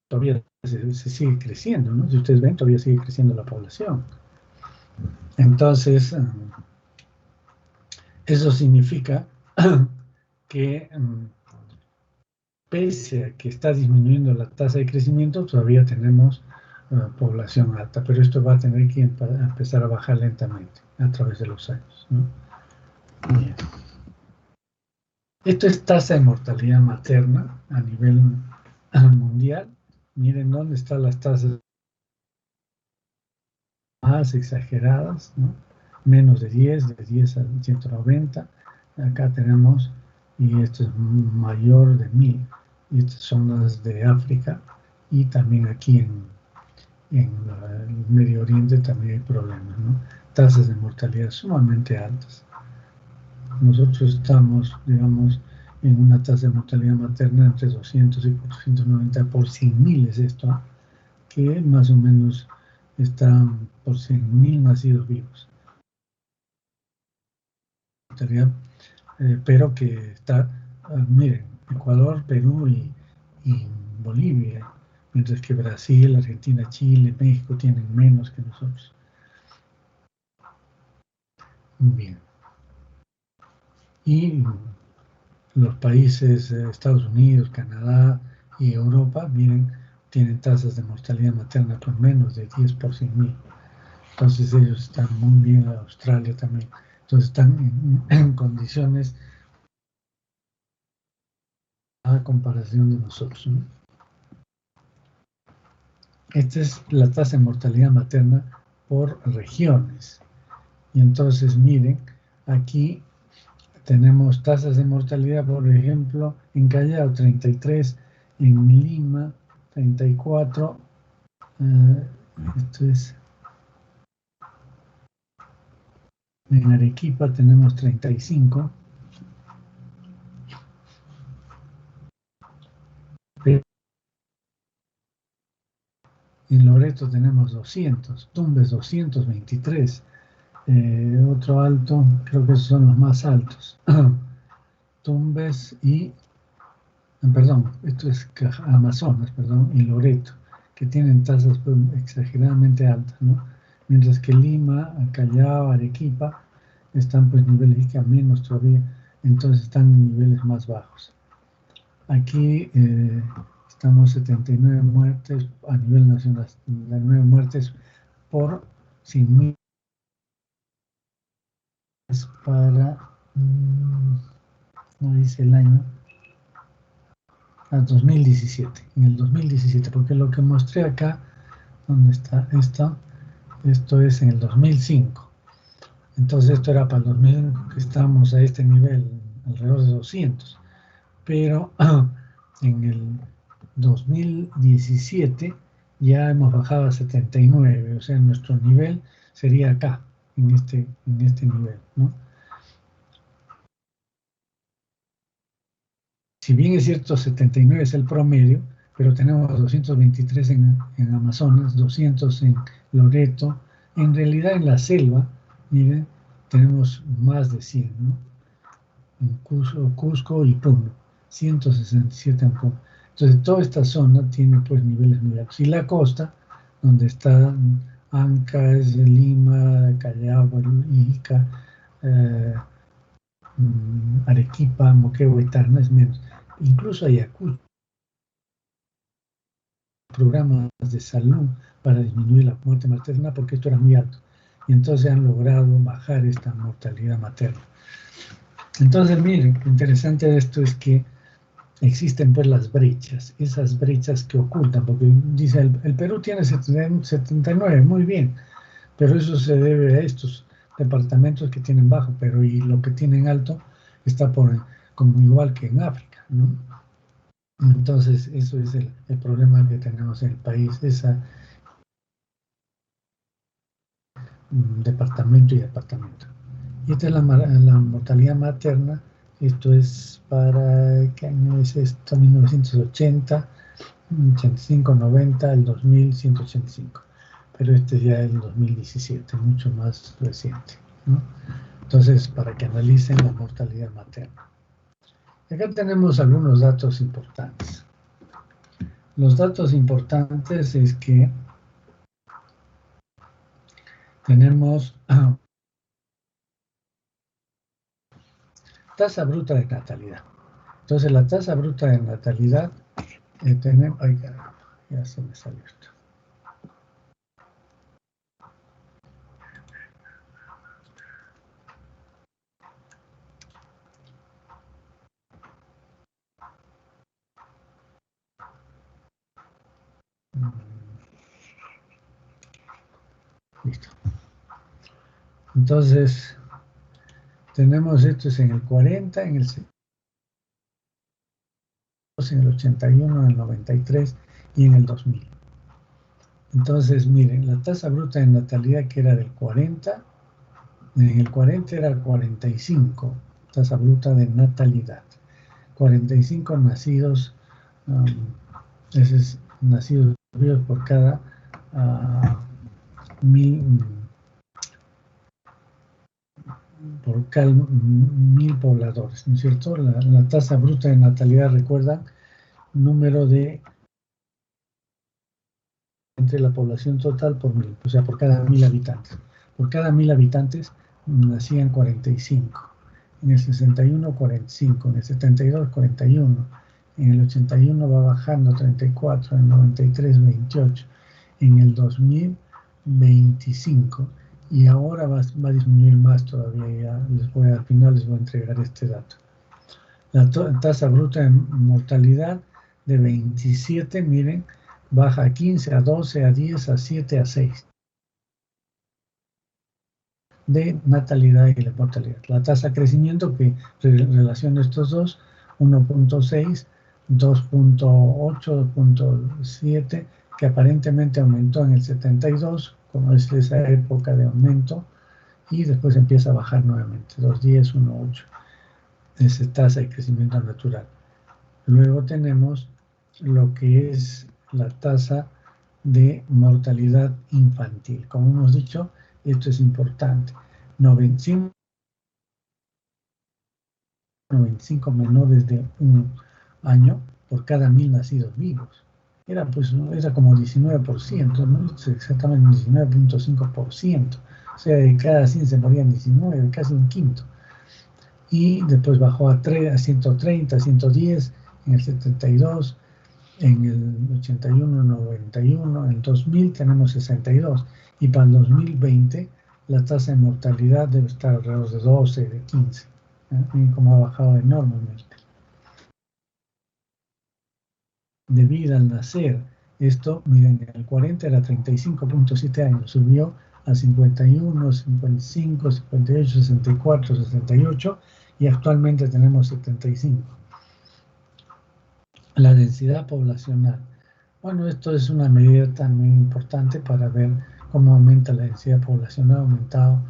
Speaker 1: Todavía se sigue creciendo, ¿no? Si ustedes ven, todavía sigue creciendo la población. Entonces, eso significa que pese a que está disminuyendo la tasa de crecimiento, todavía tenemos población alta, pero esto va a tener que empezar a bajar lentamente a través de los años, ¿no? Bien. Esto es tasa de mortalidad materna a nivel mundial. Miren dónde están las tasas más exageradas, ¿no? Menos de 10, de 10 a 190. Acá tenemos, y esto es mayor de 1000. Y estas son las de África, y también aquí en el Medio Oriente también hay problemas, ¿no? Tasas de mortalidad sumamente altas. Nosotros estamos, digamos, en una tasa de mortalidad materna entre 200 y 490 por 100.000 es esto, que más o menos está por 100.000 nacidos vivos. Pero que está, miren, Ecuador, Perú y Bolivia, mientras que Brasil, Argentina, Chile, México tienen menos que nosotros. Bien. Y los países Estados Unidos, Canadá y Europa, miren, tienen tasas de mortalidad materna por menos de 10 por 100.000. Entonces ellos están muy bien, Australia también. Entonces están en condiciones a comparación de nosotros, ¿no? Esta es la tasa de mortalidad materna por regiones. Y entonces miren, aquí tenemos tasas de mortalidad, por ejemplo, en Callao 33, en Lima 34, esto es, en Arequipa tenemos 35, en Loreto tenemos 200, Tumbes 223, otro alto, creo que esos son los más altos, Tumbes y, perdón, esto es Amazonas, perdón, y Loreto, que tienen tasas pues, exageradamente altas, ¿no? Mientras que Lima, Callao, Arequipa están pues niveles que a menos todavía, entonces están en niveles más bajos. Aquí estamos 79 muertes a nivel nacional, 79 muertes por 100.000 para, no dice el año, a 2017, en el 2017, porque lo que mostré acá, ¿dónde está esto? Esto es en el 2005. Entonces esto era para el 2005, que estábamos a este nivel, alrededor de 200. Pero en el 2017 ya hemos bajado a 79, o sea, nuestro nivel sería acá, en este nivel, ¿no? Si bien es cierto, 79 es el promedio, pero tenemos 223 en Amazonas, 200 en Loreto. En realidad en la selva, miren, tenemos más de 100, ¿no? En Cusco y Puno, 167 en Puno. Entonces toda esta zona tiene pues niveles muy altos. Y la costa, donde está Anca, es de Lima, Callao, Ica, Arequipa, Moquegua y Tacna es menos. Incluso Ayacucho programas de salud para disminuir la muerte materna porque esto era muy alto. Y entonces han logrado bajar esta mortalidad materna. Entonces, miren, lo interesante de esto es que existen pues las brechas, esas brechas que ocultan, porque dice, el Perú tiene 79, muy bien, pero eso se debe a estos departamentos que tienen bajo, pero y lo que tienen alto está como igual que en África, ¿no? Entonces, eso es el problema que tenemos en el país, esa departamento y departamento. Y esta es la mortalidad materna. Esto es para, ¿qué año es esto? 1980, 85, 90, el 2000, 185. Pero este ya es el 2017, mucho más reciente, ¿no? Entonces, para que analicen la mortalidad materna. Acá tenemos algunos datos importantes. Los datos importantes es que tenemos tasa bruta de natalidad. Entonces, la tasa bruta de natalidad tenemos... Ay, caramba, ya se me salió esto. Listo. Entonces, tenemos estos en el 40, en el 81, en el 93 y en el 2000. Entonces, miren, la tasa bruta de natalidad que era del 40, en el 40 era 45, tasa bruta de natalidad. 45 nacidos, ese es nacidos vivos por cada 1000 pobladores, ¿no es cierto? La tasa bruta de natalidad, recuerdan, número de entre la población total por 1000, o sea, por cada 1000 habitantes. Por cada 1000 habitantes nacían 45. En el 61, 45. En el 72, 41. En el 81 va bajando 34. En el 93, 28. En el 2000, 25. Y ahora va a disminuir más todavía. Ya al final les voy a entregar este dato. La tasa bruta de mortalidad de 27, miren, baja a 15, a 12, a 10, a 7, a 6 de natalidad y la mortalidad. La tasa de crecimiento que relaciona estos dos, 1.6, 2.8, 2.7, que aparentemente aumentó en el 72, como es esa época de aumento, y después empieza a bajar nuevamente, 2.10, 1.8. Esa tasa de crecimiento natural. Luego tenemos lo que es la tasa de mortalidad infantil. Como hemos dicho, esto es importante. 95 menores de un año por cada 1000 nacidos vivos. Era como 19%, ¿no? Exactamente un 19.5%. O sea, de cada 100 se morían 19, casi un quinto. Y después bajó a 130, 110 en el 72, en el 81, 91, en el 2000 tenemos 62 y para el 2020 la tasa de mortalidad debe estar alrededor de 12, de 15, ¿eh? Como ha bajado enormemente. De vida al nacer, esto, miren, en el 40 era 35.7 años, subió a 51, 55, 58, 64, 68 y actualmente tenemos 75. La densidad poblacional. Bueno, esto es una medida también importante para ver cómo aumenta la densidad poblacional. Ha aumentado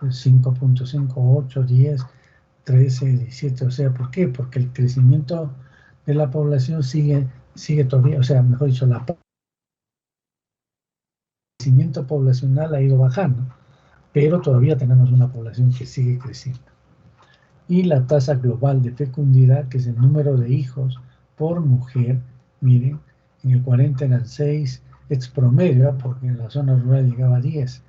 Speaker 1: 5.5, 8, 10, 13, 17. O sea, ¿por qué? Porque el crecimiento de la población sigue todavía, o sea, mejor dicho, el crecimiento poblacional ha ido bajando, pero todavía tenemos una población que sigue creciendo. Y la tasa global de fecundidad, que es el número de hijos por mujer, miren, en el 40 eran 6, ex promedio, porque en la zona rural llegaba a 10,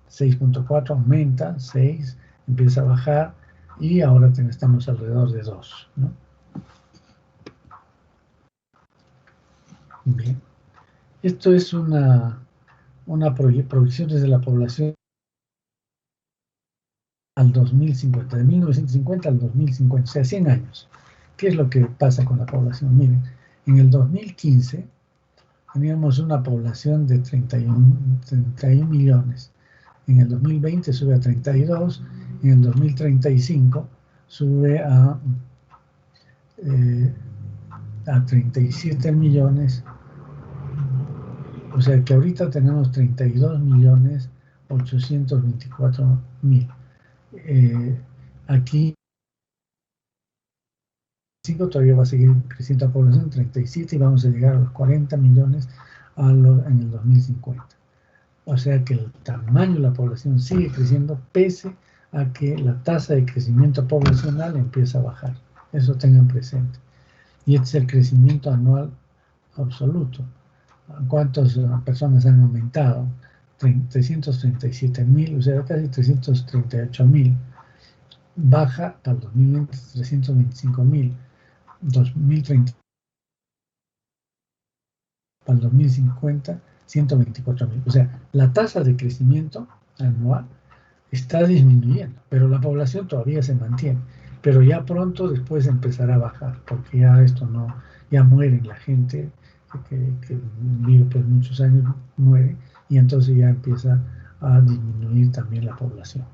Speaker 1: 6.4 aumenta, 6, empieza a bajar y ahora estamos alrededor de 2, ¿no? Bien. Esto es una proyección desde la población al 2050, de 1950 al 2050, o sea, 100 años. ¿Qué es lo que pasa con la población? Miren, en el 2015 teníamos una población de 31 millones. En el 2020 sube a 32, en el 2035 sube a 37 millones, o sea que ahorita tenemos 32 millones 824 mil. Aquí todavía va a seguir creciendo la población, 37, y vamos a llegar a los 40 millones en el 2050. O sea que el tamaño de la población sigue creciendo pese a que la tasa de crecimiento poblacional empieza a bajar. Eso tengan presente. Y este es el crecimiento anual absoluto. ¿Cuántas personas han aumentado? 337 mil, o sea, casi 338 mil. Baja para el 2020 325 mil. 2030 para el 2050 124 mil. O sea, la tasa de crecimiento anual está disminuyendo, pero la población todavía se mantiene. Pero ya pronto después empezará a bajar, porque ya esto no, ya muere la gente que vive pues muchos años, muere, y entonces ya empieza a disminuir también la población.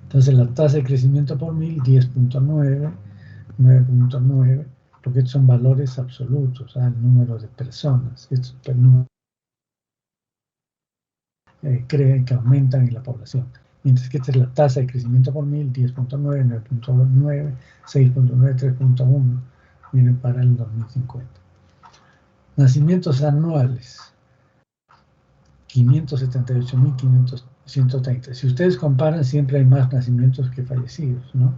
Speaker 1: Entonces la tasa de crecimiento por mil, 10.9, 9.9, porque estos son valores absolutos, el número de personas, estos creen que aumentan en la población. Mientras que esta es la tasa de crecimiento por mil, 10.9, 9.9, 6.9, 3.1, miren, para el 2050. Nacimientos anuales, 578.130. Si ustedes comparan, siempre hay más nacimientos que fallecidos, ¿no?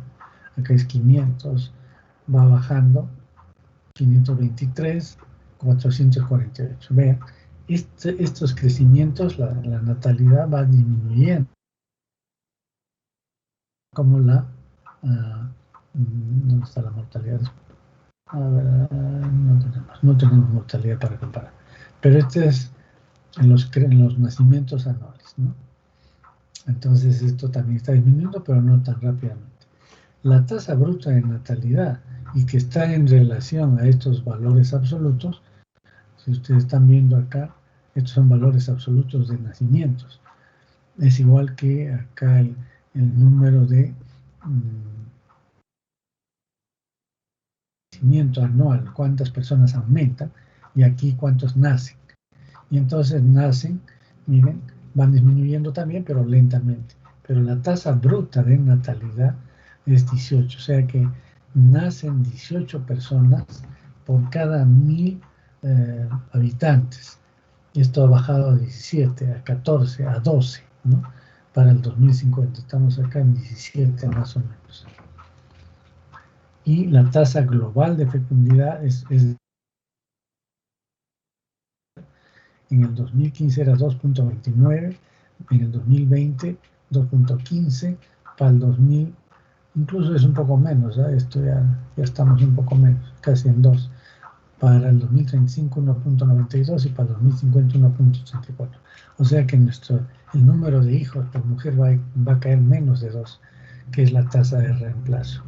Speaker 1: Acá es 500, va bajando, 523, 448. Vean, estos crecimientos, la natalidad va disminuyendo, como ¿dónde está la mortalidad? No tenemos mortalidad para comparar. Pero este es en los nacimientos anuales, ¿no? Entonces esto también está disminuyendo, pero no tan rápidamente. La tasa bruta de natalidad, y que está en relación a estos valores absolutos, si ustedes están viendo acá, estos son valores absolutos de nacimientos. Es igual que acá el número de crecimiento anual, cuántas personas aumentan, y aquí cuántos nacen. Y entonces nacen, miren, van disminuyendo también, pero lentamente. Pero la tasa bruta de natalidad es 18, o sea que nacen 18 personas por cada 1000 habitantes. Esto ha bajado a 17, a 14, a 12, ¿no? Para el 2050. Estamos acá en 17 más o menos. Y la tasa global de fecundidad es en el 2015 era 2.29, en el 2020 2.15, para el 2000 incluso es un poco menos, esto ya estamos un poco menos, casi en 2. Para el 2035 1.92 y para el 2050 1.84. O sea que el número de hijos por mujer va a caer menos de 2, que es la tasa de reemplazo.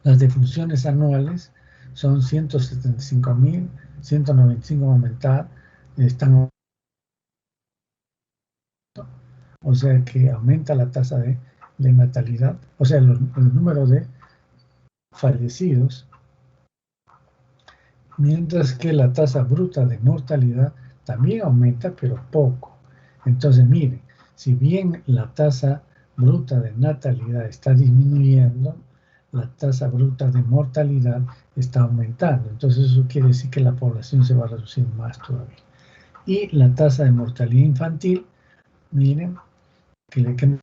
Speaker 1: Las defunciones anuales son 175.000, 195 aumentar, están, o sea que aumenta la tasa de natalidad, o sea, el número de fallecidos, mientras que la tasa bruta de mortalidad también aumenta, pero poco. Entonces, miren, si bien la tasa bruta de natalidad está disminuyendo, la tasa bruta de mortalidad está aumentando. Entonces, eso quiere decir que la población se va a reducir más todavía. Y la tasa de mortalidad infantil, miren, que le quedan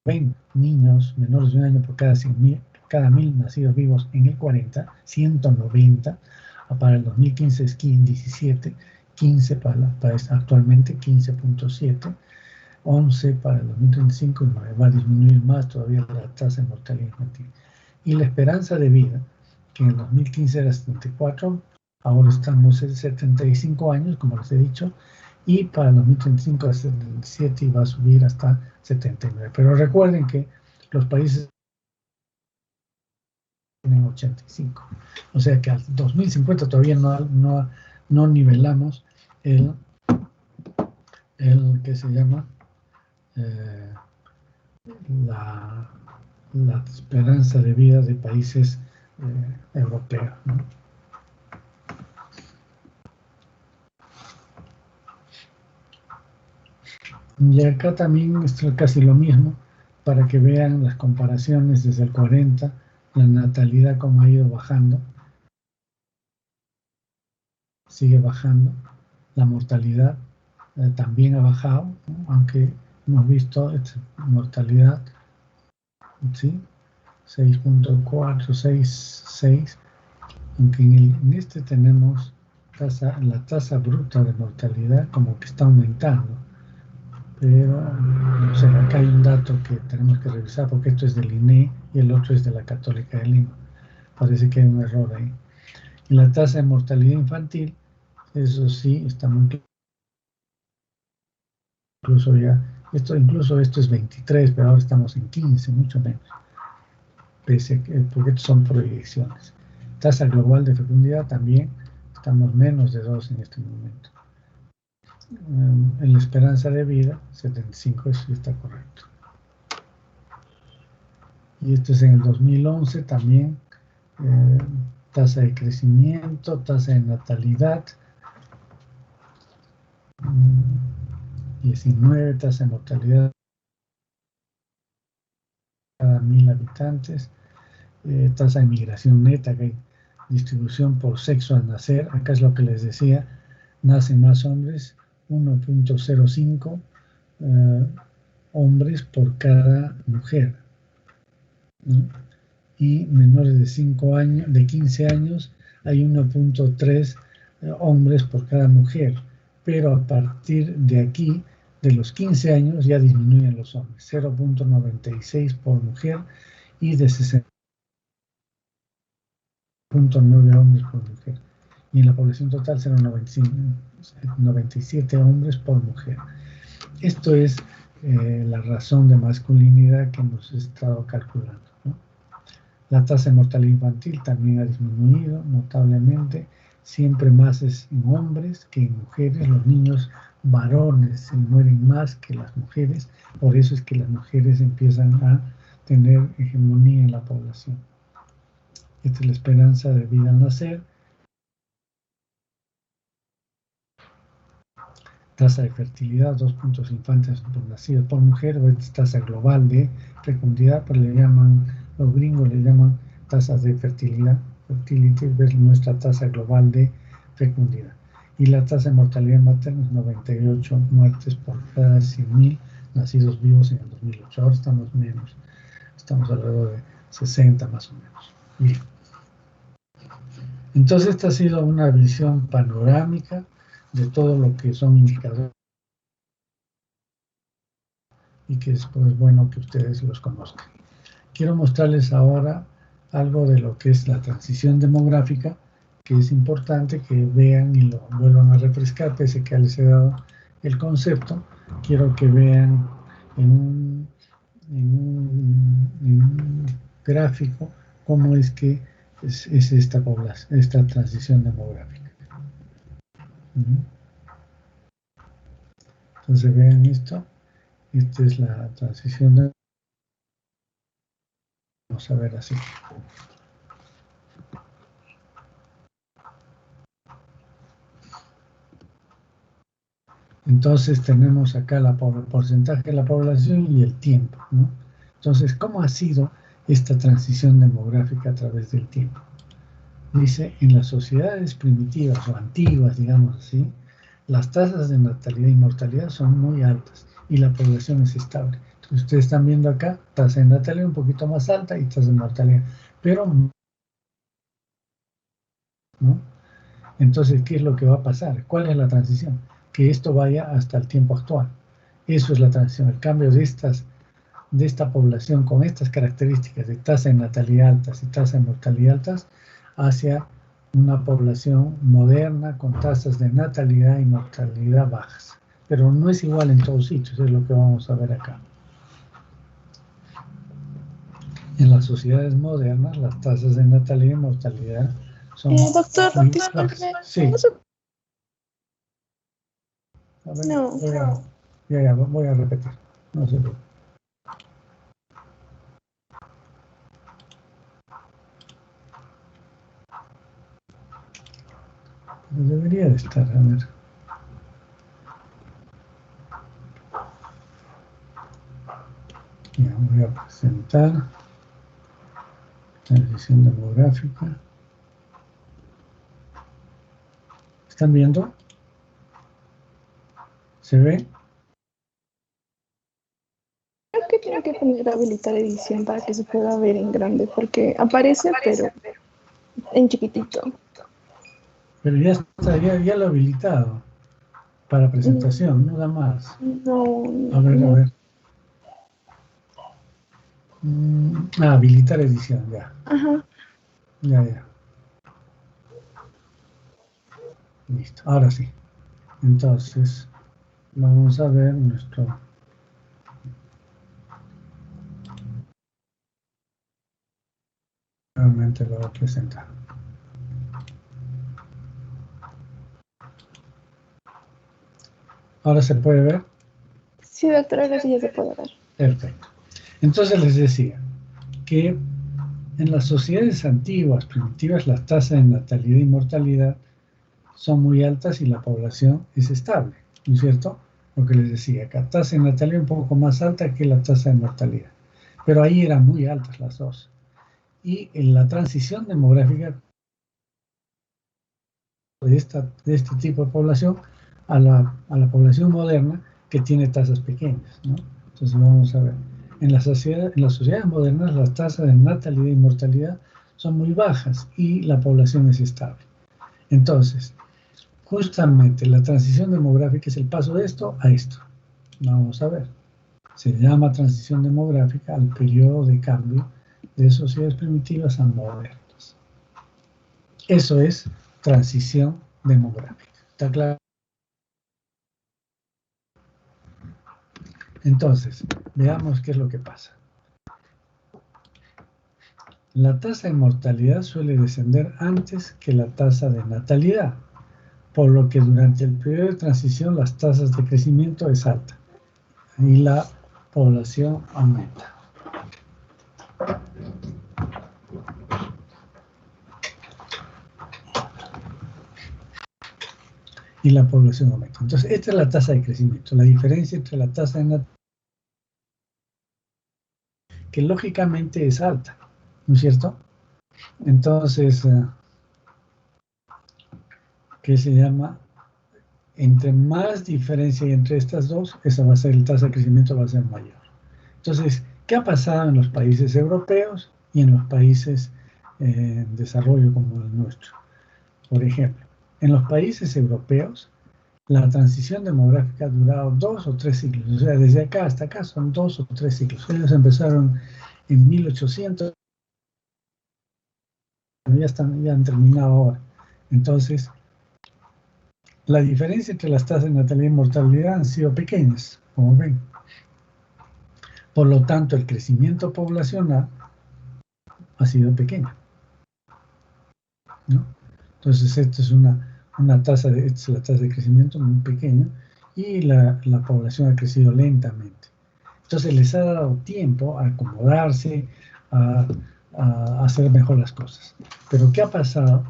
Speaker 1: 20 niños menores de un año por cada 1000 nacidos vivos en el 40, 190, para el 2015 es 17, 15 actualmente 15.7, 11 para el 2035, y va a disminuir más todavía la tasa de mortalidad infantil. Y la esperanza de vida, que en el 2015 era 74, ahora estamos en 75 años, como les he dicho, y para el 2035 a 77 y va a subir hasta 79. Pero recuerden que los países tienen 85. O sea que al 2050 todavía no nivelamos el que se llama la esperanza de vida de países europeos, ¿no? Y acá también es casi lo mismo, para que vean las comparaciones desde el 40, la natalidad como ha ido bajando, sigue bajando, la mortalidad también ha bajado, ¿no? Aunque hemos visto esta mortalidad, ¿sí? 6.4, 6, aunque en este tenemos la tasa bruta de mortalidad como que está aumentando, pero o sea, acá hay un dato que tenemos que revisar porque esto es del INE y el otro es de la Católica de Lima. Parece que hay un error ahí. Y la tasa de mortalidad infantil, eso sí, está muy claro. Incluso esto es 23, pero ahora estamos en 15, mucho menos, pese a que, porque estos son proyecciones. Tasa global de fecundidad también, estamos menos de 2 en este momento. En la esperanza de vida, 75, eso está correcto. Y esto es en el 2011 también, tasa de crecimiento, tasa de natalidad, 19, tasa de mortalidad cada 1000 habitantes, tasa de migración neta, que hay distribución por sexo al nacer, acá es lo que les decía, nacen más hombres, 1.05 hombres por cada mujer, ¿no? Y menores de 5 años, de 15 años, hay 1.3 hombres por cada mujer, pero a partir de aquí, de los 15 años, ya disminuyen los hombres, 0.96 por mujer y de 60.9 hombres por mujer. Y en la población total 0.97 hombres por mujer. Esto es la razón de masculinidad que hemos estado calculando, ¿no? La tasa de mortalidad infantil también ha disminuido notablemente, siempre más es en hombres que en mujeres. Los niños varones se mueren más que las mujeres, por eso es que las mujeres empiezan a tener hegemonía en la población. Esta es la esperanza de vida al nacer. Tasa de fertilidad, 2 infantes por nacidos por mujer, o es tasa global de fecundidad, pero los gringos le llaman tasas de fertilidad, fertility, es nuestra tasa global de fecundidad. Y la tasa de mortalidad materna es 98 muertes por cada 100.000 nacidos vivos en el 2008. Ahora estamos menos, estamos alrededor de 60 más o menos. Bien. Entonces esta ha sido una visión panorámica de todo lo que son indicadores y que es pues, bueno que ustedes los conozcan. Quiero mostrarles ahora algo de lo que es la transición demográfica, que es importante que vean y lo vuelvan a refrescar, pese a que les he dado el concepto. Quiero que vean en un gráfico cómo es que es esta población, esta transición demográfica. Entonces vean esto. Esta es la transición de... Vamos a ver así. Entonces tenemos acá el porcentaje de la población y el tiempo, ¿no? Entonces, ¿cómo ha sido esta transición demográfica a través del tiempo? Dice, en las sociedades primitivas o antiguas, digamos así, las tasas de natalidad y mortalidad son muy altas y la población es estable. Entonces, ustedes están viendo acá, tasa de natalidad un poquito más alta y tasa de mortalidad, pero ¿no? Entonces, ¿qué es lo que va a pasar? ¿Cuál es la transición? Que esto vaya hasta el tiempo actual. Eso es la transición, el cambio de esta población con estas características de tasa de natalidad altas y tasa de mortalidad altas hacia una población moderna con tasas de natalidad y mortalidad bajas. Pero no es igual en todos sitios, es lo que vamos a ver acá. En las sociedades modernas, las tasas de natalidad y mortalidad son
Speaker 3: doctor,
Speaker 1: muy
Speaker 3: disculpe.
Speaker 1: bajas. Sí. A ver,
Speaker 3: No.
Speaker 1: voy a repetir. No se preocupe. Debería de estar, a ver. Ya, voy a presentar transición demográfica. ¿Están viendo? ¿Se ve?
Speaker 3: Creo que tiene que poner habilitar edición para que se pueda ver en grande, porque aparece, pero en chiquitito.
Speaker 1: Pero ya está, ya lo he habilitado para presentación, no da más.
Speaker 3: No.
Speaker 1: A ver. Habilitar edición, ya.
Speaker 3: Ajá.
Speaker 1: Ya. Listo, ahora sí. Entonces, vamos a ver nuestro... Nuevamente lo voy a presentar. ¿Ahora se puede ver?
Speaker 3: Sí, doctora, ahora sí ya se puede ver.
Speaker 1: Perfecto. Entonces les decía que en las sociedades antiguas, primitivas, las tasas de natalidad y mortalidad son muy altas y la población es estable, ¿no es cierto? Lo que les decía, que la tasa de natalidad un poco más alta que la tasa de mortalidad. Pero ahí eran muy altas las dos. Y en la transición demográfica de este tipo de población a la población moderna que tiene tasas pequeñas, ¿no? Entonces vamos a ver. En las sociedades modernas las tasas de natalidad y mortalidad son muy bajas y la población es estable. Entonces, justamente la transición demográfica es el paso de esto a esto. Vamos a ver. Se llama transición demográfica al periodo de cambio de sociedades primitivas a modernas. Eso es transición demográfica. ¿Está claro? Entonces, veamos qué es lo que pasa. La tasa de mortalidad suele descender antes que la tasa de natalidad, por lo que durante el periodo de transición las tasas de crecimiento es alta y la población aumenta. Y la población aumenta. Entonces, esta es la tasa de crecimiento, la diferencia entre la tasa de natalidad, que lógicamente es alta, ¿no es cierto? Entonces, ¿qué se llama? Entre más diferencia hay entre estas dos, esa va a ser, la tasa de crecimiento va a ser mayor. Entonces, ¿qué ha pasado en los países europeos y en los países en desarrollo como el nuestro? Por ejemplo, en los países europeos, la transición demográfica ha durado 2 o 3 siglos. O sea, desde acá hasta acá son 2 o 3 siglos. Ellos empezaron en 1800, ya han terminado ahora. Entonces, la diferencia entre las tasas de natalidad y mortalidad han sido pequeñas, como ven. Por lo tanto, el crecimiento poblacional ha sido pequeño, ¿no? Entonces, esta es la tasa de crecimiento muy pequeña y la población ha crecido lentamente. Entonces, les ha dado tiempo a acomodarse, a hacer mejor las cosas. Pero, ¿qué ha pasado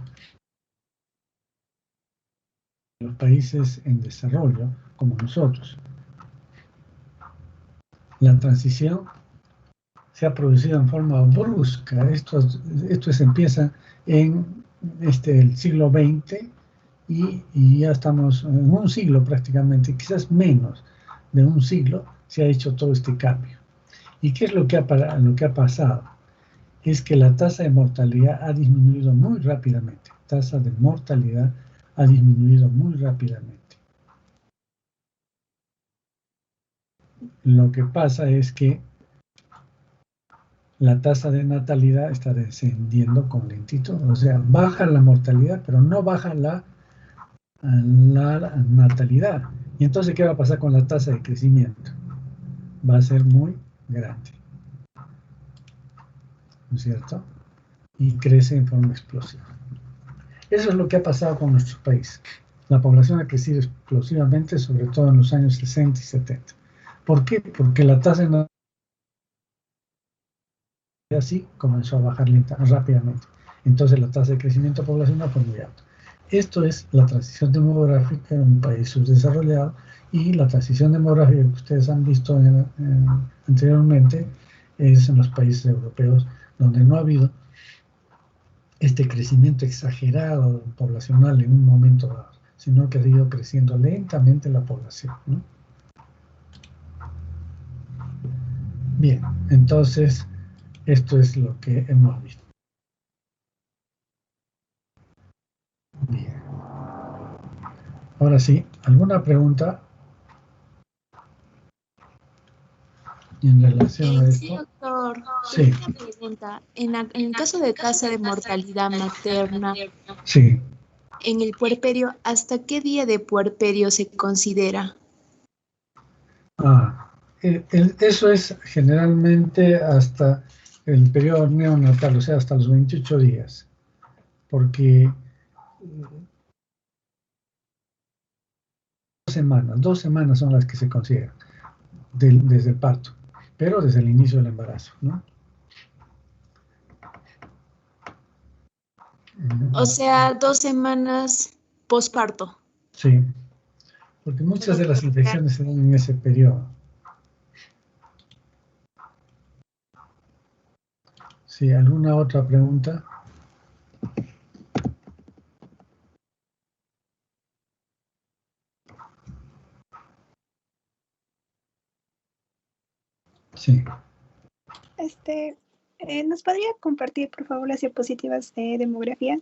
Speaker 1: en los países en desarrollo, como nosotros? La transición se ha producido en forma brusca. Esto empieza en el siglo XX y ya estamos en un siglo prácticamente, quizás menos de un siglo, se ha hecho todo este cambio. ¿Y qué es lo que ha pasado? Es que la tasa de mortalidad ha disminuido muy rápidamente. Tasa de mortalidad ha disminuido muy rápidamente. Lo que pasa es que la tasa de natalidad está descendiendo con lentitud. O sea, baja la mortalidad, pero no baja la natalidad. Y entonces, ¿qué va a pasar con la tasa de crecimiento? Va a ser muy grande, ¿no es cierto? Y crece en forma explosiva. Eso es lo que ha pasado con nuestro país. La población ha crecido explosivamente, sobre todo en los años 60 y 70. ¿Por qué? Porque la tasa de natalidad así comenzó a bajar rápidamente. Entonces la tasa de crecimiento poblacional fue muy alta. Esto es la transición demográfica en un país subdesarrollado, y la transición demográfica que ustedes han visto anteriormente es en los países europeos, donde no ha habido este crecimiento exagerado poblacional en un momento dado, sino que ha ido creciendo lentamente la población, ¿no? Bien, entonces esto es lo que hemos visto. Bien. Ahora sí, ¿alguna pregunta en relación a
Speaker 2: Sí,
Speaker 1: esto?
Speaker 2: doctor.
Speaker 1: Sí,
Speaker 2: Una pregunta. En el caso de tasa de mortalidad materna,
Speaker 1: sí.
Speaker 2: en el puerperio, ¿hasta qué día de puerperio se considera?
Speaker 1: Eso es generalmente hasta el periodo neonatal, o sea, hasta los 28 días, porque 2 semanas son las que se consideran desde el parto, pero desde el inicio del embarazo, ¿no?
Speaker 2: O sea, 2 semanas posparto.
Speaker 1: Sí, porque muchas de las infecciones se dan en ese periodo. Sí, ¿alguna otra pregunta? Sí.
Speaker 4: ¿Nos podría compartir, por favor, las diapositivas de demografía?